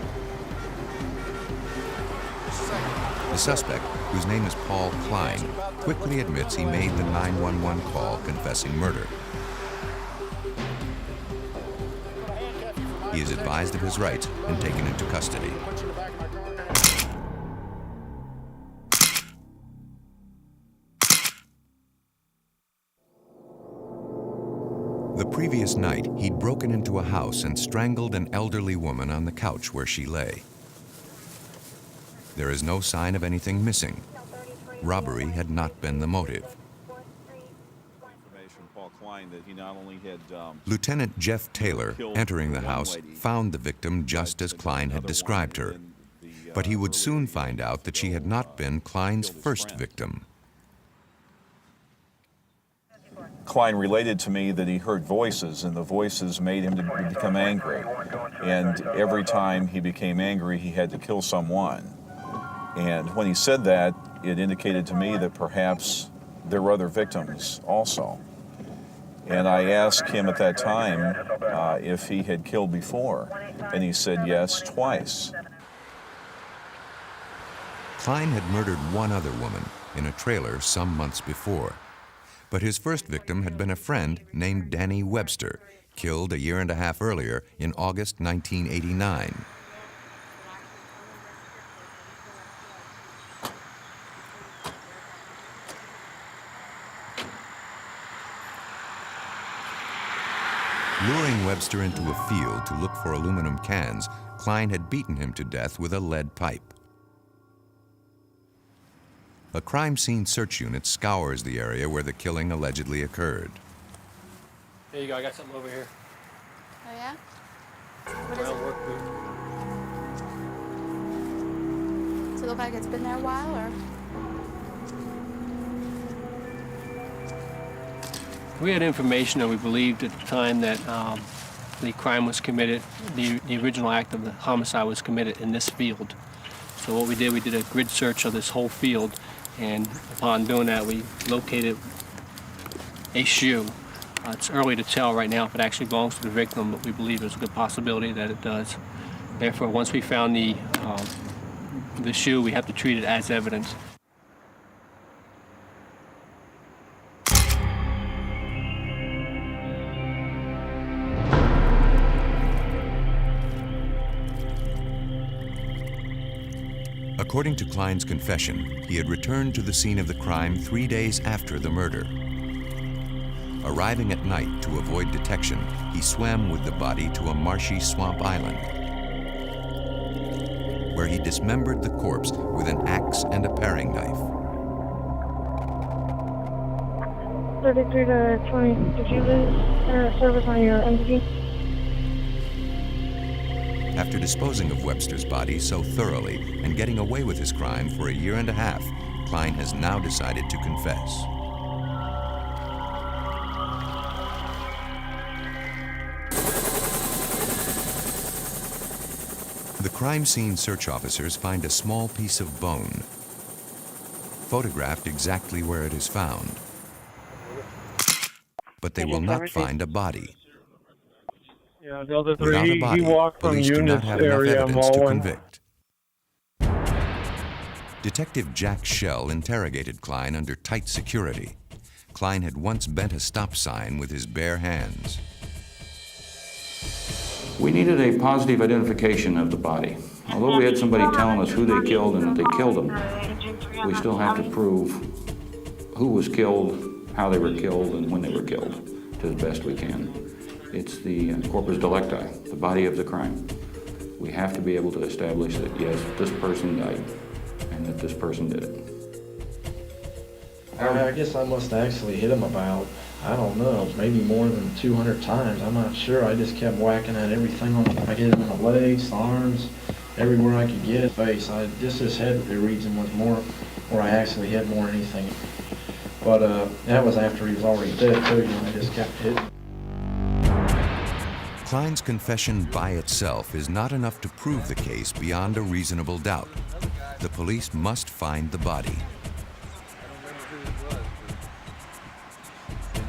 The suspect, whose name is Paul Klein, quickly admits he made the 911 call confessing murder. He is advised of his rights and taken into custody. The previous night, he'd broken into a house and strangled an elderly woman on the couch where she lay. There is no sign of anything missing. Robbery had not been the motive. Lieutenant Jeff Taylor, entering the house, found the victim just as Klein had described her. But he would soon find out that she had not been Klein's first victim. Klein related to me that he heard voices, and the voices made him to become angry. And every time he became angry, he had to kill someone. And when he said that, it indicated to me that perhaps there were other victims also. And I asked him at that time if he had killed before, and he said yes, twice. Klein had murdered one other woman in a trailer some months before. But his first victim had been a friend named Danny Webster, killed a year and a half earlier in August 1989. Luring Webster into a field to look for aluminum cans, Klein had beaten him to death with a lead pipe. A crime scene search unit scours the area where the killing allegedly occurred. There you go, I got something over here. Oh, yeah? What is it? Work boot. Does it look like it's been there a while, or? We had information that we believed at the time that the crime was committed, the original act of the homicide was committed in this field. So what we did a grid search of this whole field, and upon doing that, we located a shoe. It's early to tell right now if it actually belongs to the victim, but we believe there's a good possibility that it does. Therefore, once we found the shoe, we have to treat it as evidence. According to Klein's confession, he had returned to the scene of the crime 3 days after the murder. Arriving at night to avoid detection, he swam with the body to a marshy swamp island, where he dismembered the corpse with an axe and a paring knife. 33 to 20, did you lose service on your MDD? After disposing of Webster's body so thoroughly and getting away with his crime for a year and a half, Klein has now decided to confess. The crime scene search officers find a small piece of bone, photographed exactly where it is found. But they will not find a body. Yeah, the other Without a three, body, he walked from police do not Eunice have enough area evidence to mowing. convict. Detective Jack Schell interrogated Klein under tight security. Klein had once bent a stop sign with his bare hands. We needed a positive identification of the body. Although we had somebody telling us who they killed and that they killed them, we still have to prove who was killed, how they were killed, and when they were killed, to the best we can. It's the corpus delicti, the body of the crime. We have to be able to establish that, yes, this person died, and that this person did it. I guess I must have actually hit him about, I don't know, maybe more than 200 times. I'm not sure. I just kept whacking at everything. I hit him in the legs, the arms, everywhere I could get his face. Just his head region was more where I actually hit more than anything. But that was after he was already dead too. You know, I just kept hitting. Klein's confession by itself is not enough to prove the case beyond a reasonable doubt. The police must find the body.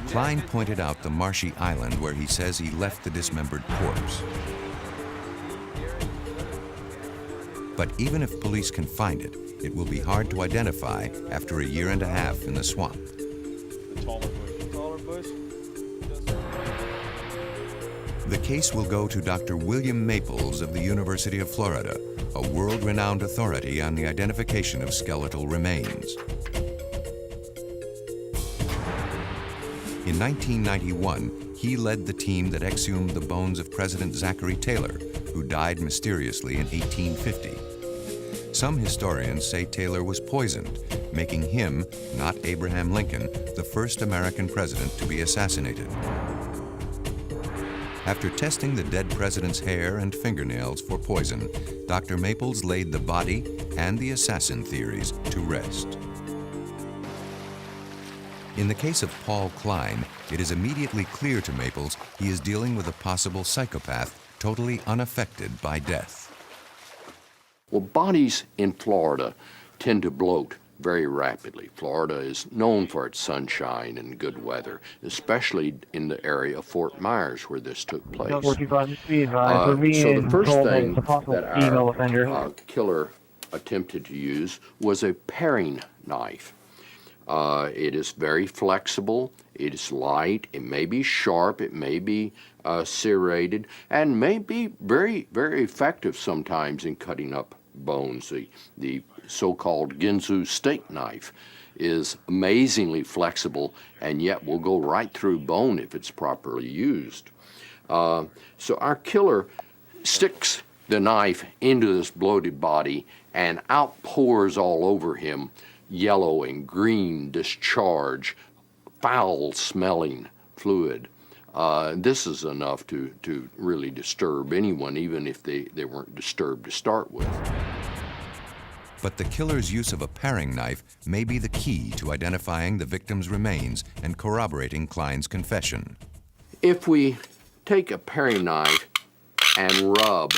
Klein pointed out the marshy island where he says he left the dismembered corpse. But even if police can find it, it will be hard to identify after a year and a half in the swamp. The case will go to Dr. William Maples of the University of Florida, a world-renowned authority on the identification of skeletal remains. In 1991, he led the team that exhumed the bones of President Zachary Taylor, who died mysteriously in 1850. Some historians say Taylor was poisoned, making him, not Abraham Lincoln, the first American president to be assassinated. After testing the dead president's hair and fingernails for poison, Dr. Maples laid the body and the assassin theories to rest. In the case of Paul Klein, it is immediately clear to Maples he is dealing with a possible psychopath totally unaffected by death. Well, bodies in Florida tend to bloat very rapidly. Florida is known for its sunshine and good weather, especially in the area of Fort Myers where this took place. So the first thing that our killer attempted to use was a paring knife. It is very flexible, it is light, it may be sharp, it may be serrated, and may be very, very effective sometimes in cutting up bones. The so-called Ginsu steak knife is amazingly flexible and yet will go right through bone if it's properly used. So our killer sticks the knife into this bloated body and outpours all over him yellow and green discharge, foul-smelling fluid. This is enough to really disturb anyone, even if they weren't disturbed to start with. But the killer's use of a paring knife may be the key to identifying the victim's remains and corroborating Klein's confession. If we take a paring knife and rub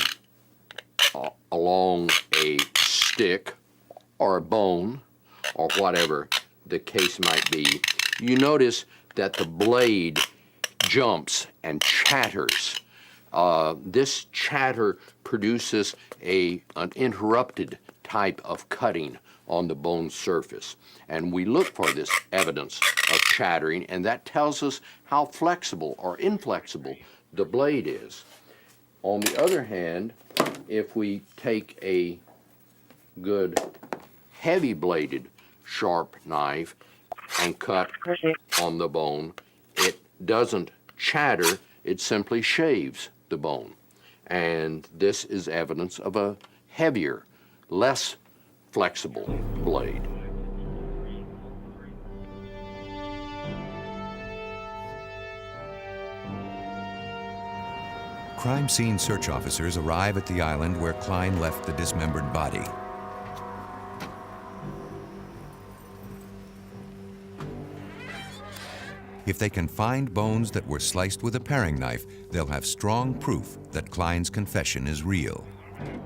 along a stick or a bone, or whatever the case might be, you notice that the blade jumps and chatters. This chatter produces an interrupted type of cutting on the bone surface. And we look for this evidence of chattering, and that tells us how flexible or inflexible the blade is. On the other hand, if we take a good heavy-bladed sharp knife and cut on the bone, it doesn't chatter, it simply shaves the bone. And this is evidence of a heavier, less flexible blade. crime scene search officers arrive at the island where Klein left the dismembered body. If they can find bones that were sliced with a paring knife, they'll have strong proof that Klein's confession is real. Hey,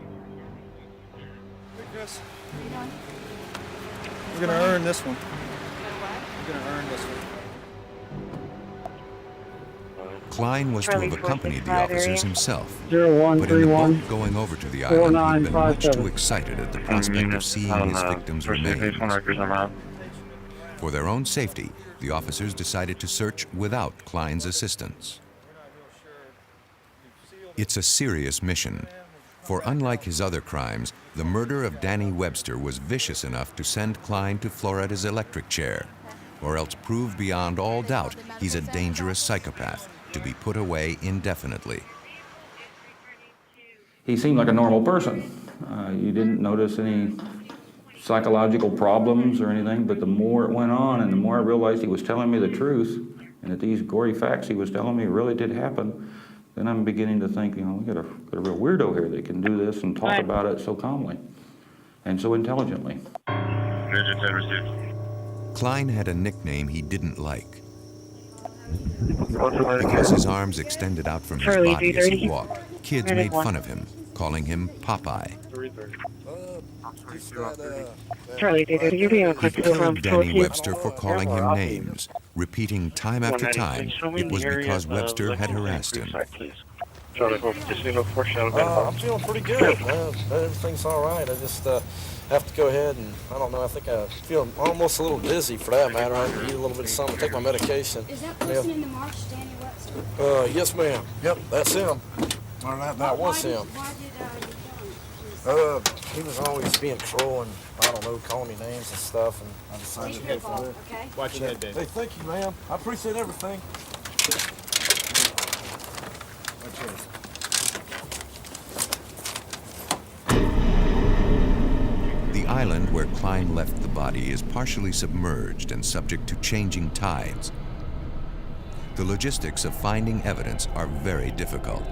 Chris. We're gonna earn this one. We're gonna earn this one. Klein was to have accompanied the officers himself, 0131 but in the boat going over to the island, he'd been much 4957. too excited at the prospect of seeing his victims' remains. For their own safety, the officers decided to search without Klein's assistance. It's a serious mission, for unlike his other crimes, the murder of Danny Webster was vicious enough to send Klein to Floretta's electric chair, or else prove beyond all doubt he's a dangerous psychopath to be put away indefinitely. He seemed like a normal person. You didn't notice any psychological problems or anything, but the more it went on and the more I realized he was telling me the truth and that these gory facts he was telling me really did happen, then I'm beginning to think, you know, we got a real weirdo here that can do this and talk about it so calmly and so intelligently. Klein had a nickname he didn't like. Because his arms extended out from his body as he walked, kids made fun of him, calling him Popeye. Charlie, you're being He killed Danny Webster for calling him names, repeating time after time it was because Webster had harassed him. I'm feeling pretty good. Everything's all right. I just have to go ahead and, I don't know, I think I feel almost a little dizzy for that matter. I eat a little bit of something, take my medication. Is that person in the march, Danny Webster? Yes, ma'am. Yep, that's him. Or that was him. Why did you kill him? He was always being cruel and, I don't know, calling me names and stuff, and I decided to go for it. Okay. Watch your head, Dave. Hey, thank you, ma'am. I appreciate everything. Watch yours. The island where Klein left the body is partially submerged and subject to changing tides. The logistics of finding evidence are very difficult.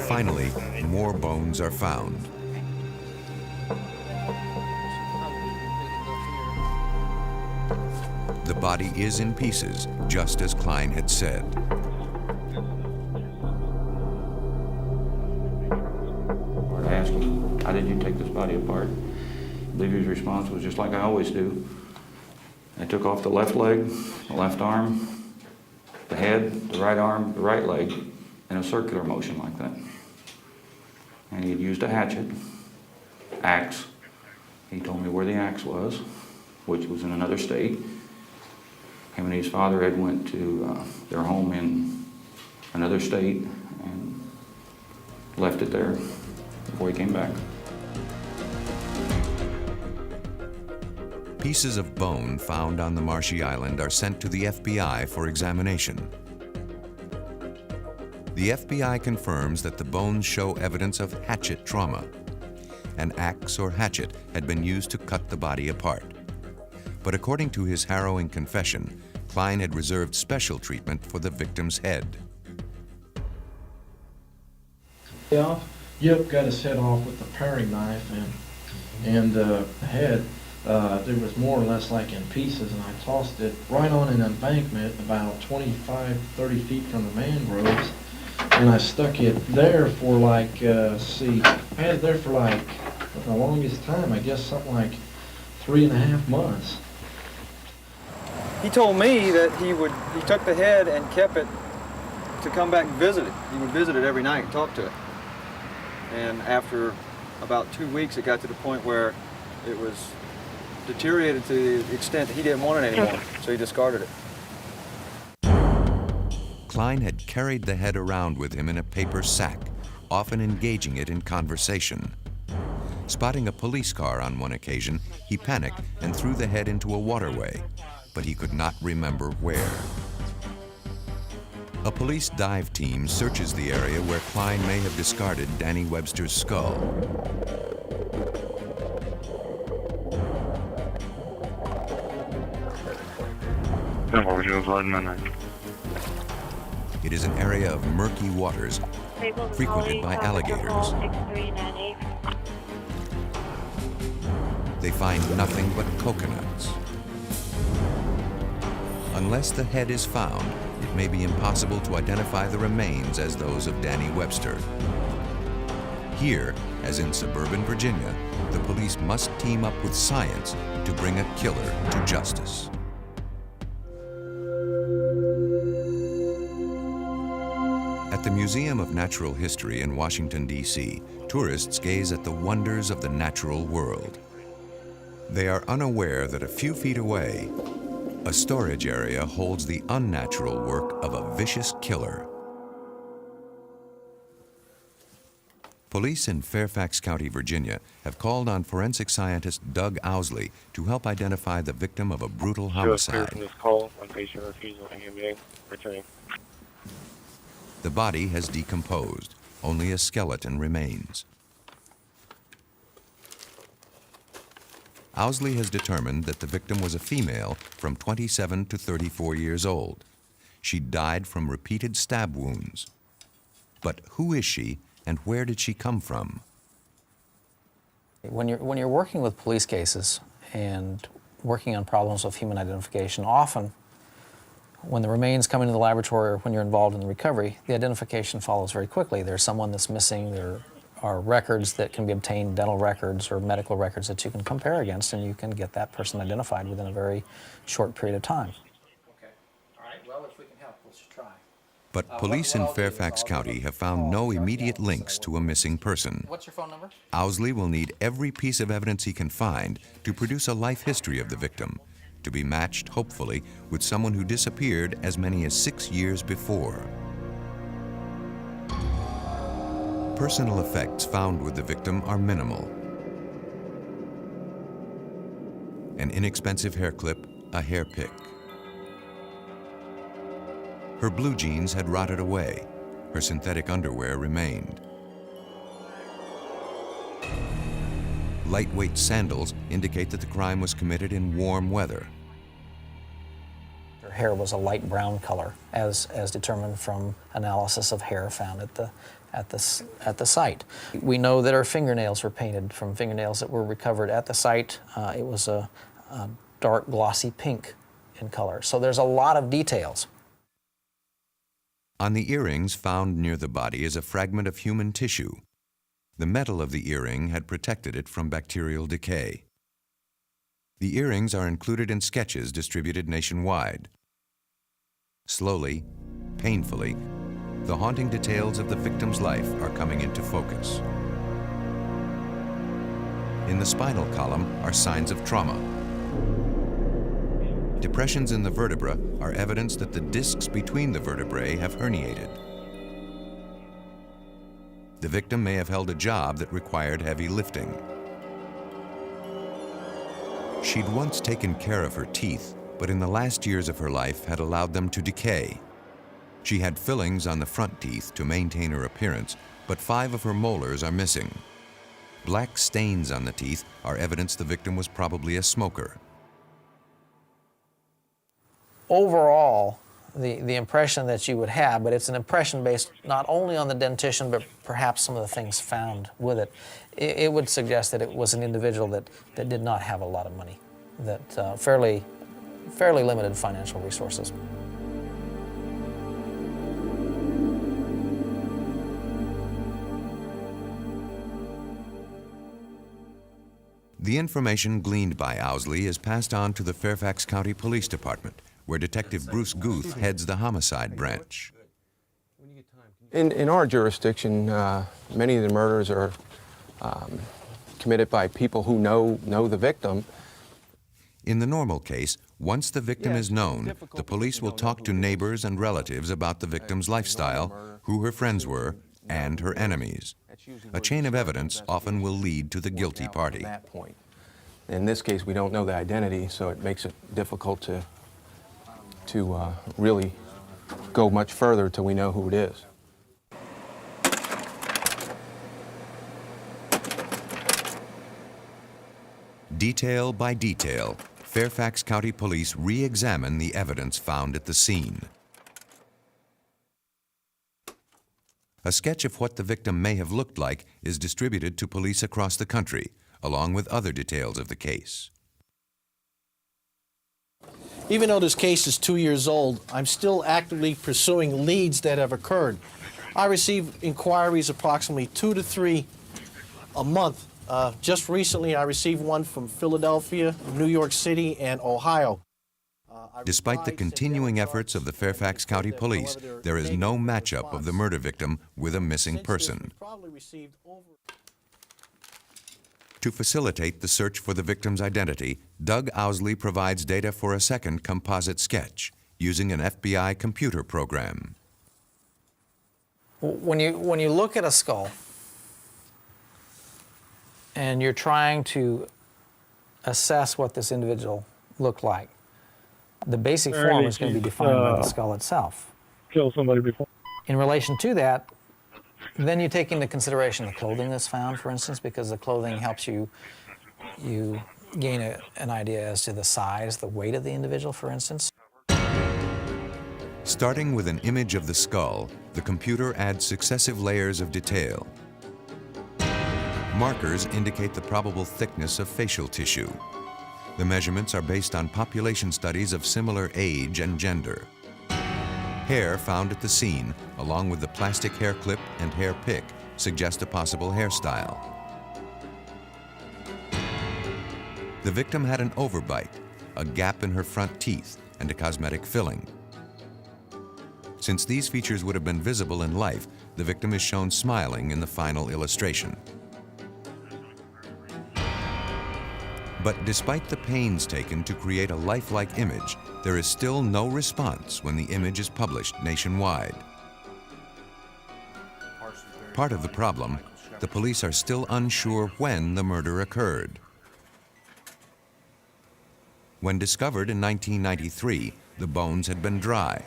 Finally, more bones are found. The body is in pieces, just as Klein had said. I asked him, how did you take this body apart? I believe his response was just like I always do. I took off the left leg, the left arm, the head, the right arm, the right leg, in a circular motion like that. And he had used a hatchet, axe. He told me where the axe was, which was in another state. Him and his father had went to their home in another state and left it there before he came back. Pieces of bone found on the marshy island are sent to the FBI for examination. The FBI confirms that the bones show evidence of hatchet trauma. An axe or hatchet had been used to cut the body apart. But according to his harrowing confession, Klein had reserved special treatment for the victim's head. Yep, got his head off with the paring knife, and the head, there was more or less like in pieces, and I tossed it right on an embankment about 25, 30 feet from the mangroves, and I stuck it there for like, I had it there for like, for the longest time, I guess something like 3.5 months. He told me that he took the head and kept it to come back and visit it. He would visit it every night and talk to it. And after about 2 weeks, it got to the point where it was deteriorated to the extent that he didn't want it anymore, so he discarded it. Klein had carried the head around with him in a paper sack, often engaging it in conversation. Spotting a police car on one occasion, he panicked and threw the head into a waterway, but he could not remember where. A police dive team searches the area where Klein may have discarded Danny Webster's skull. It is an area of murky waters frequented by alligators. They find nothing but coconuts. Unless the head is found, it may be impossible to identify the remains as those of Danny Webster. Here, as in suburban Virginia, the police must team up with science to bring a killer to justice. At the Museum of Natural History in Washington, D.C., tourists gaze at the wonders of the natural world. They are unaware that a few feet away, a storage area holds the unnatural work of a vicious killer. Police in Fairfax County, Virginia, have called on forensic scientist Doug Owsley to help identify the victim of a brutal homicide. The body has decomposed. Only a skeleton remains. Owsley has determined that the victim was a female from 27 to 34 years old. She died from repeated stab wounds. But who is she, and where did she come from? When you're working with police cases and working on problems of human identification, often when the remains come into the laboratory or when you're involved in the recovery, the identification follows very quickly. There's someone that's missing, there are records that can be obtained, dental records or medical records that you can compare against, and you can get that person identified within a very short period of time. Okay. All right. Well, if we can help, let's try. But police in Fairfax County have found no immediate links to a missing person. What's your phone number? Owsley will need every piece of evidence he can find to produce a life history of the victim, to be matched, hopefully, with someone who disappeared as many as 6 years before. Personal effects found with the victim are minimal. An inexpensive hair clip, a hair pick. Her blue jeans had rotted away. Her synthetic underwear remained. Lightweight sandals indicate that the crime was committed in warm weather. Her hair was a light brown color, as determined from analysis of hair found at the site. We know that her fingernails were painted from fingernails that were recovered at the site. It was a dark glossy pink in color. So there's a lot of details. On the earrings found near the body is a fragment of human tissue. The metal of the earring had protected it from bacterial decay. The earrings are included in sketches distributed nationwide. Slowly, painfully, the haunting details of the victim's life are coming into focus. In the spinal column are signs of trauma. Depressions in the vertebra are evidence that the discs between the vertebrae have herniated. The victim may have held a job that required heavy lifting. She'd once taken care of her teeth, but in the last years of her life had allowed them to decay. She had fillings on the front teeth to maintain her appearance, but 5 of her molars are missing. Black stains on the teeth are evidence the victim was probably a smoker. Overall, the impression that you would have, but it's an impression based not only on the dentition, but perhaps some of the things found with it, it would suggest that it was an individual that did not have a lot of money, that fairly limited financial resources. The information gleaned by Owsley is passed on to the Fairfax County Police Department, where Detective Bruce Guth heads the homicide branch. In our jurisdiction, many of the murders are committed by people who know the victim. In the normal case, once the victim is known, the police will talk to neighbors and relatives about the victim's lifestyle, who her friends were, and her enemies. A chain of evidence often will lead to the guilty party. In this case, we don't know the identity, so it makes it difficult to really go much further till we know who it is. Detail by detail, Fairfax County Police re-examine the evidence found at the scene. A sketch of what the victim may have looked like is distributed to police across the country, along with other details of the case. Even though this case is 2 years old, I'm still actively pursuing leads that have occurred. I receive inquiries approximately 2 to 3 a month. Just recently, I received one from Philadelphia, New York City, and Ohio. Despite the continuing efforts of the Fairfax County Police, there is no matchup of the murder victim with a missing person. To facilitate the search for the victim's identity, Doug Owsley provides data for a second composite sketch using an FBI computer program. When you look at a skull and you're trying to assess what this individual looked like, the basic form is going to be defined by the skull itself. Kill somebody before. In relation to that, then you take into consideration the clothing that's found, for instance, because the clothing helps you gain an idea as to the size, the weight of the individual, for instance. Starting with an image of the skull, the computer adds successive layers of detail. Markers indicate the probable thickness of facial tissue. The measurements are based on population studies of similar age and gender. Hair found at the scene, along with the plastic hair clip and hair pick, suggest a possible hairstyle. The victim had an overbite, a gap in her front teeth, and a cosmetic filling. Since these features would have been visible in life, the victim is shown smiling in the final illustration. But despite the pains taken to create a lifelike image, there is still no response when the image is published nationwide. Part of the problem, the police are still unsure when the murder occurred. When discovered in 1993, the bones had been dry.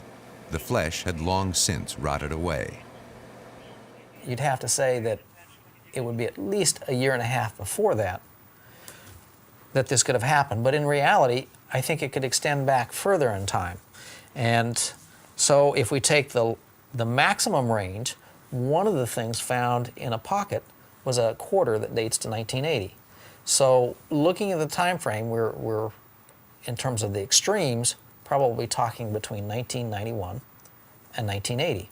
The flesh had long since rotted away. You'd have to say that it would be at least a year and a half before that this could have happened. But in reality, I think it could extend back further in time. And so if we take the maximum range, one of the things found in a pocket was a quarter that dates to 1980. So looking at the time frame, we're in terms of the extremes, probably talking between 1991 and 1980.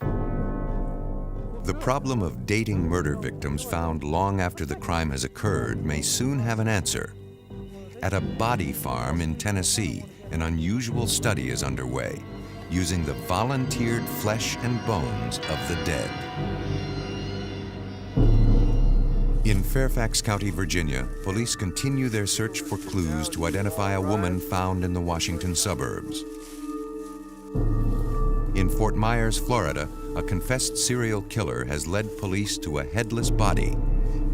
The problem of dating murder victims found long after the crime has occurred may soon have an answer. At a body farm in Tennessee, an unusual study is underway, using the volunteered flesh and bones of the dead. In Fairfax County, Virginia, police continue their search for clues to identify a woman found in the Washington suburbs. In Fort Myers, Florida, a confessed serial killer has led police to a headless body,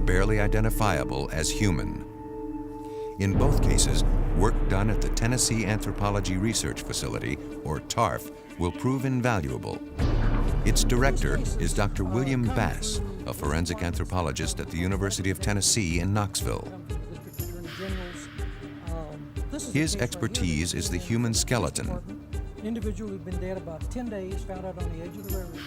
barely identifiable as human. In both cases, work done at the Tennessee Anthropology Research Facility, or TARF, will prove invaluable. Its director is Dr. William Bass, a forensic anthropologist at the University of Tennessee in Knoxville. His expertise is the human skeleton. An individual who'd been dead about 10 days found out on the edge of the railroad.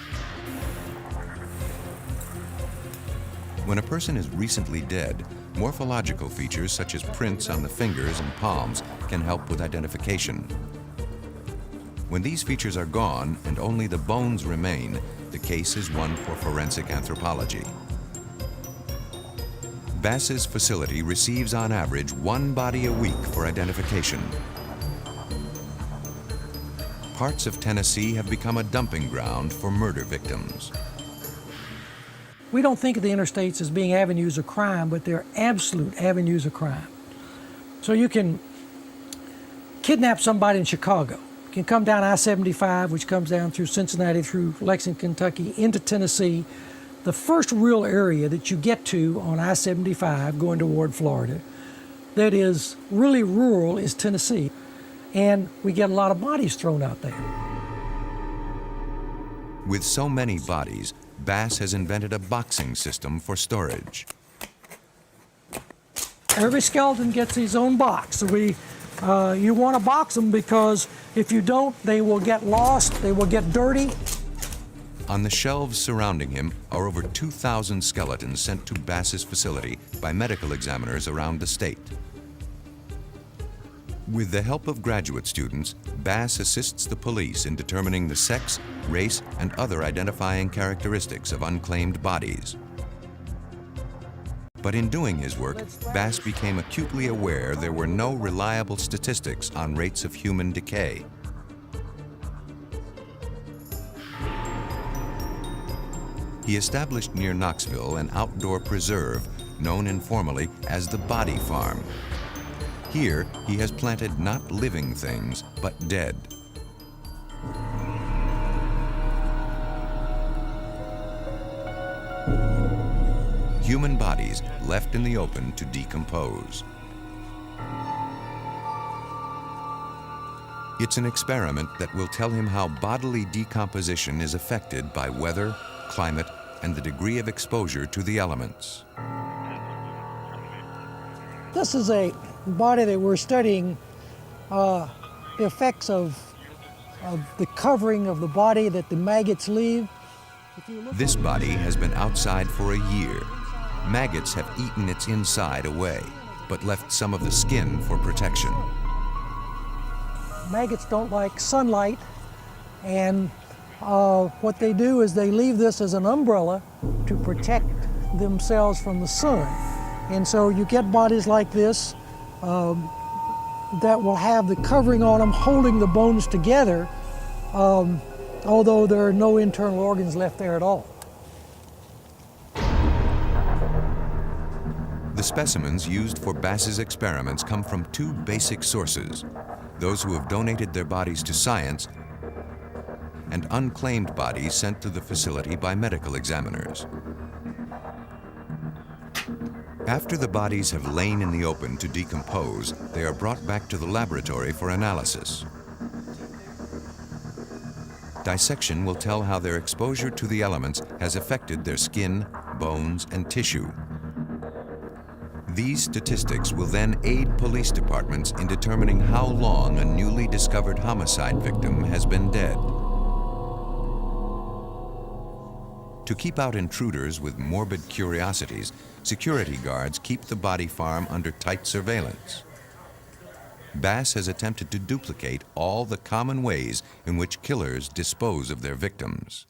When a person is recently dead, morphological features such as prints on the fingers and palms can help with identification. When these features are gone and only the bones remain, the case is one for forensic anthropology. Bass's facility receives on average one body a week for identification. Parts of Tennessee have become a dumping ground for murder victims. We don't think of the interstates as being avenues of crime, but they're absolute avenues of crime. So you can kidnap somebody in Chicago. You can come down I-75, which comes down through Cincinnati, through Lexington, Kentucky, into Tennessee. The first real area that you get to on I-75 going toward Florida that is really rural is Tennessee. And we get a lot of bodies thrown out there. With so many bodies, Bass has invented a boxing system for storage. Every skeleton gets his own box. You want to box them because if you don't, they will get lost, they will get dirty. On the shelves surrounding him are over 2,000 skeletons sent to Bass's facility by medical examiners around the state. With the help of graduate students, Bass assists the police in determining the sex, race, and other identifying characteristics of unclaimed bodies. But in doing his work, Bass became acutely aware there were no reliable statistics on rates of human decay. He established near Knoxville an outdoor preserve known informally as the Body Farm. Here, he has planted not living things, but dead. Human bodies left in the open to decompose. It's an experiment that will tell him how bodily decomposition is affected by weather, climate, and the degree of exposure to the elements. This is a body that we're studying the effects of the covering of the body that the maggots leave. This body has been outside for a year. Maggots have eaten its inside away, but left some of the skin for protection. Maggots don't like sunlight, and what they do is they leave this as an umbrella to protect themselves from the sun. And so you get bodies like this that will have the covering on them holding the bones together, although there are no internal organs left there at all. The specimens used for Bass's experiments come from two basic sources: those who have donated their bodies to science and unclaimed bodies sent to the facility by medical examiners. After the bodies have lain in the open to decompose, they are brought back to the laboratory for analysis. Dissection will tell how their exposure to the elements has affected their skin, bones, and tissue. These statistics will then aid police departments in determining how long a newly discovered homicide victim has been dead. To keep out intruders with morbid curiosities, security guards keep the body farm under tight surveillance. Bass has attempted to duplicate all the common ways in which killers dispose of their victims.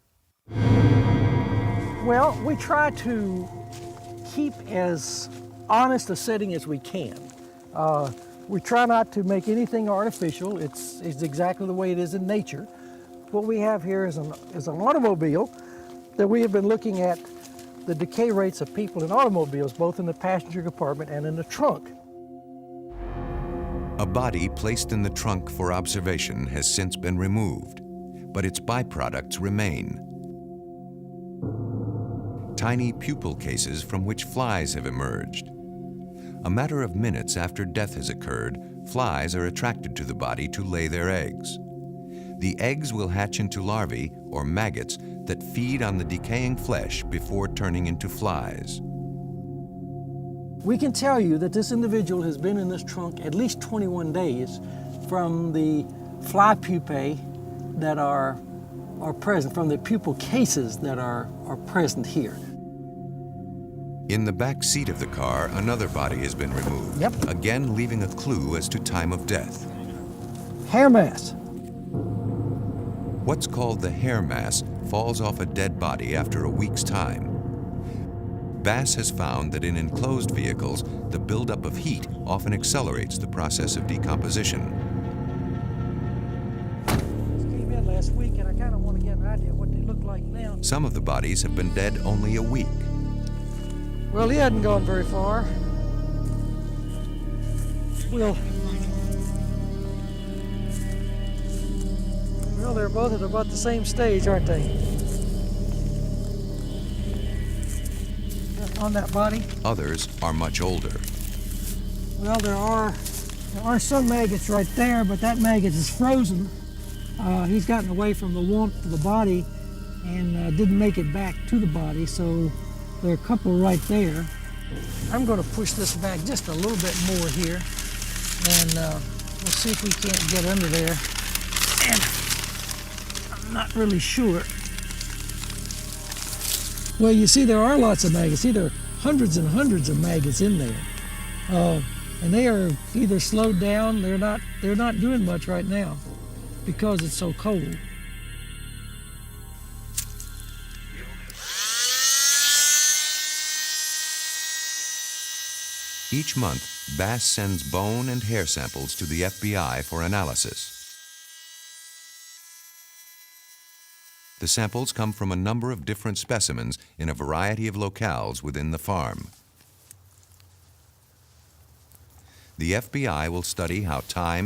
Well, we try to keep as honest a setting as we can. We try not to make anything artificial. It's exactly the way it is in nature. What we have here is an automobile that we have been looking at the decay rates of people in automobiles, both in the passenger compartment and in the trunk. A body placed in the trunk for observation has since been removed, but its byproducts remain. Tiny pupil cases from which flies have emerged. A matter of minutes after death has occurred, flies are attracted to the body to lay their eggs. The eggs will hatch into larvae, or maggots, that feed on the decaying flesh before turning into flies. We can tell you that this individual has been in this trunk at least 21 days from the fly pupae that are present, from the pupil cases that are present here. In the back seat of the car, another body has been removed, again leaving a clue as to time of death. Hair mass. What's called the hair mass falls off a dead body after a week's time. Bass has found that in enclosed vehicles, the buildup of heat often accelerates the process of decomposition. Came in last week, and I kind of want to get an idea of what they look like now. Some of the bodies have been dead only a week. Well, he hadn't gone very far. Well, they're both at about the same stage, aren't they? On that body. Others are much older. Well, there are some maggots right there, but that maggot is frozen. He's gotten away from the warmth of the body, and didn't make it back to the body, so there are a couple right there. I'm going to push this back just a little bit more here, and we'll see if we can't get under there. And I'm not really sure. Well, you see, there are lots of maggots. See, there are hundreds and hundreds of maggots in there, and they are either slowed down. They're not doing much right now because it's so cold. Each month, Bass sends bone and hair samples to the FBI for analysis. The samples come from a number of different specimens in a variety of locales within the farm. The FBI will study how time,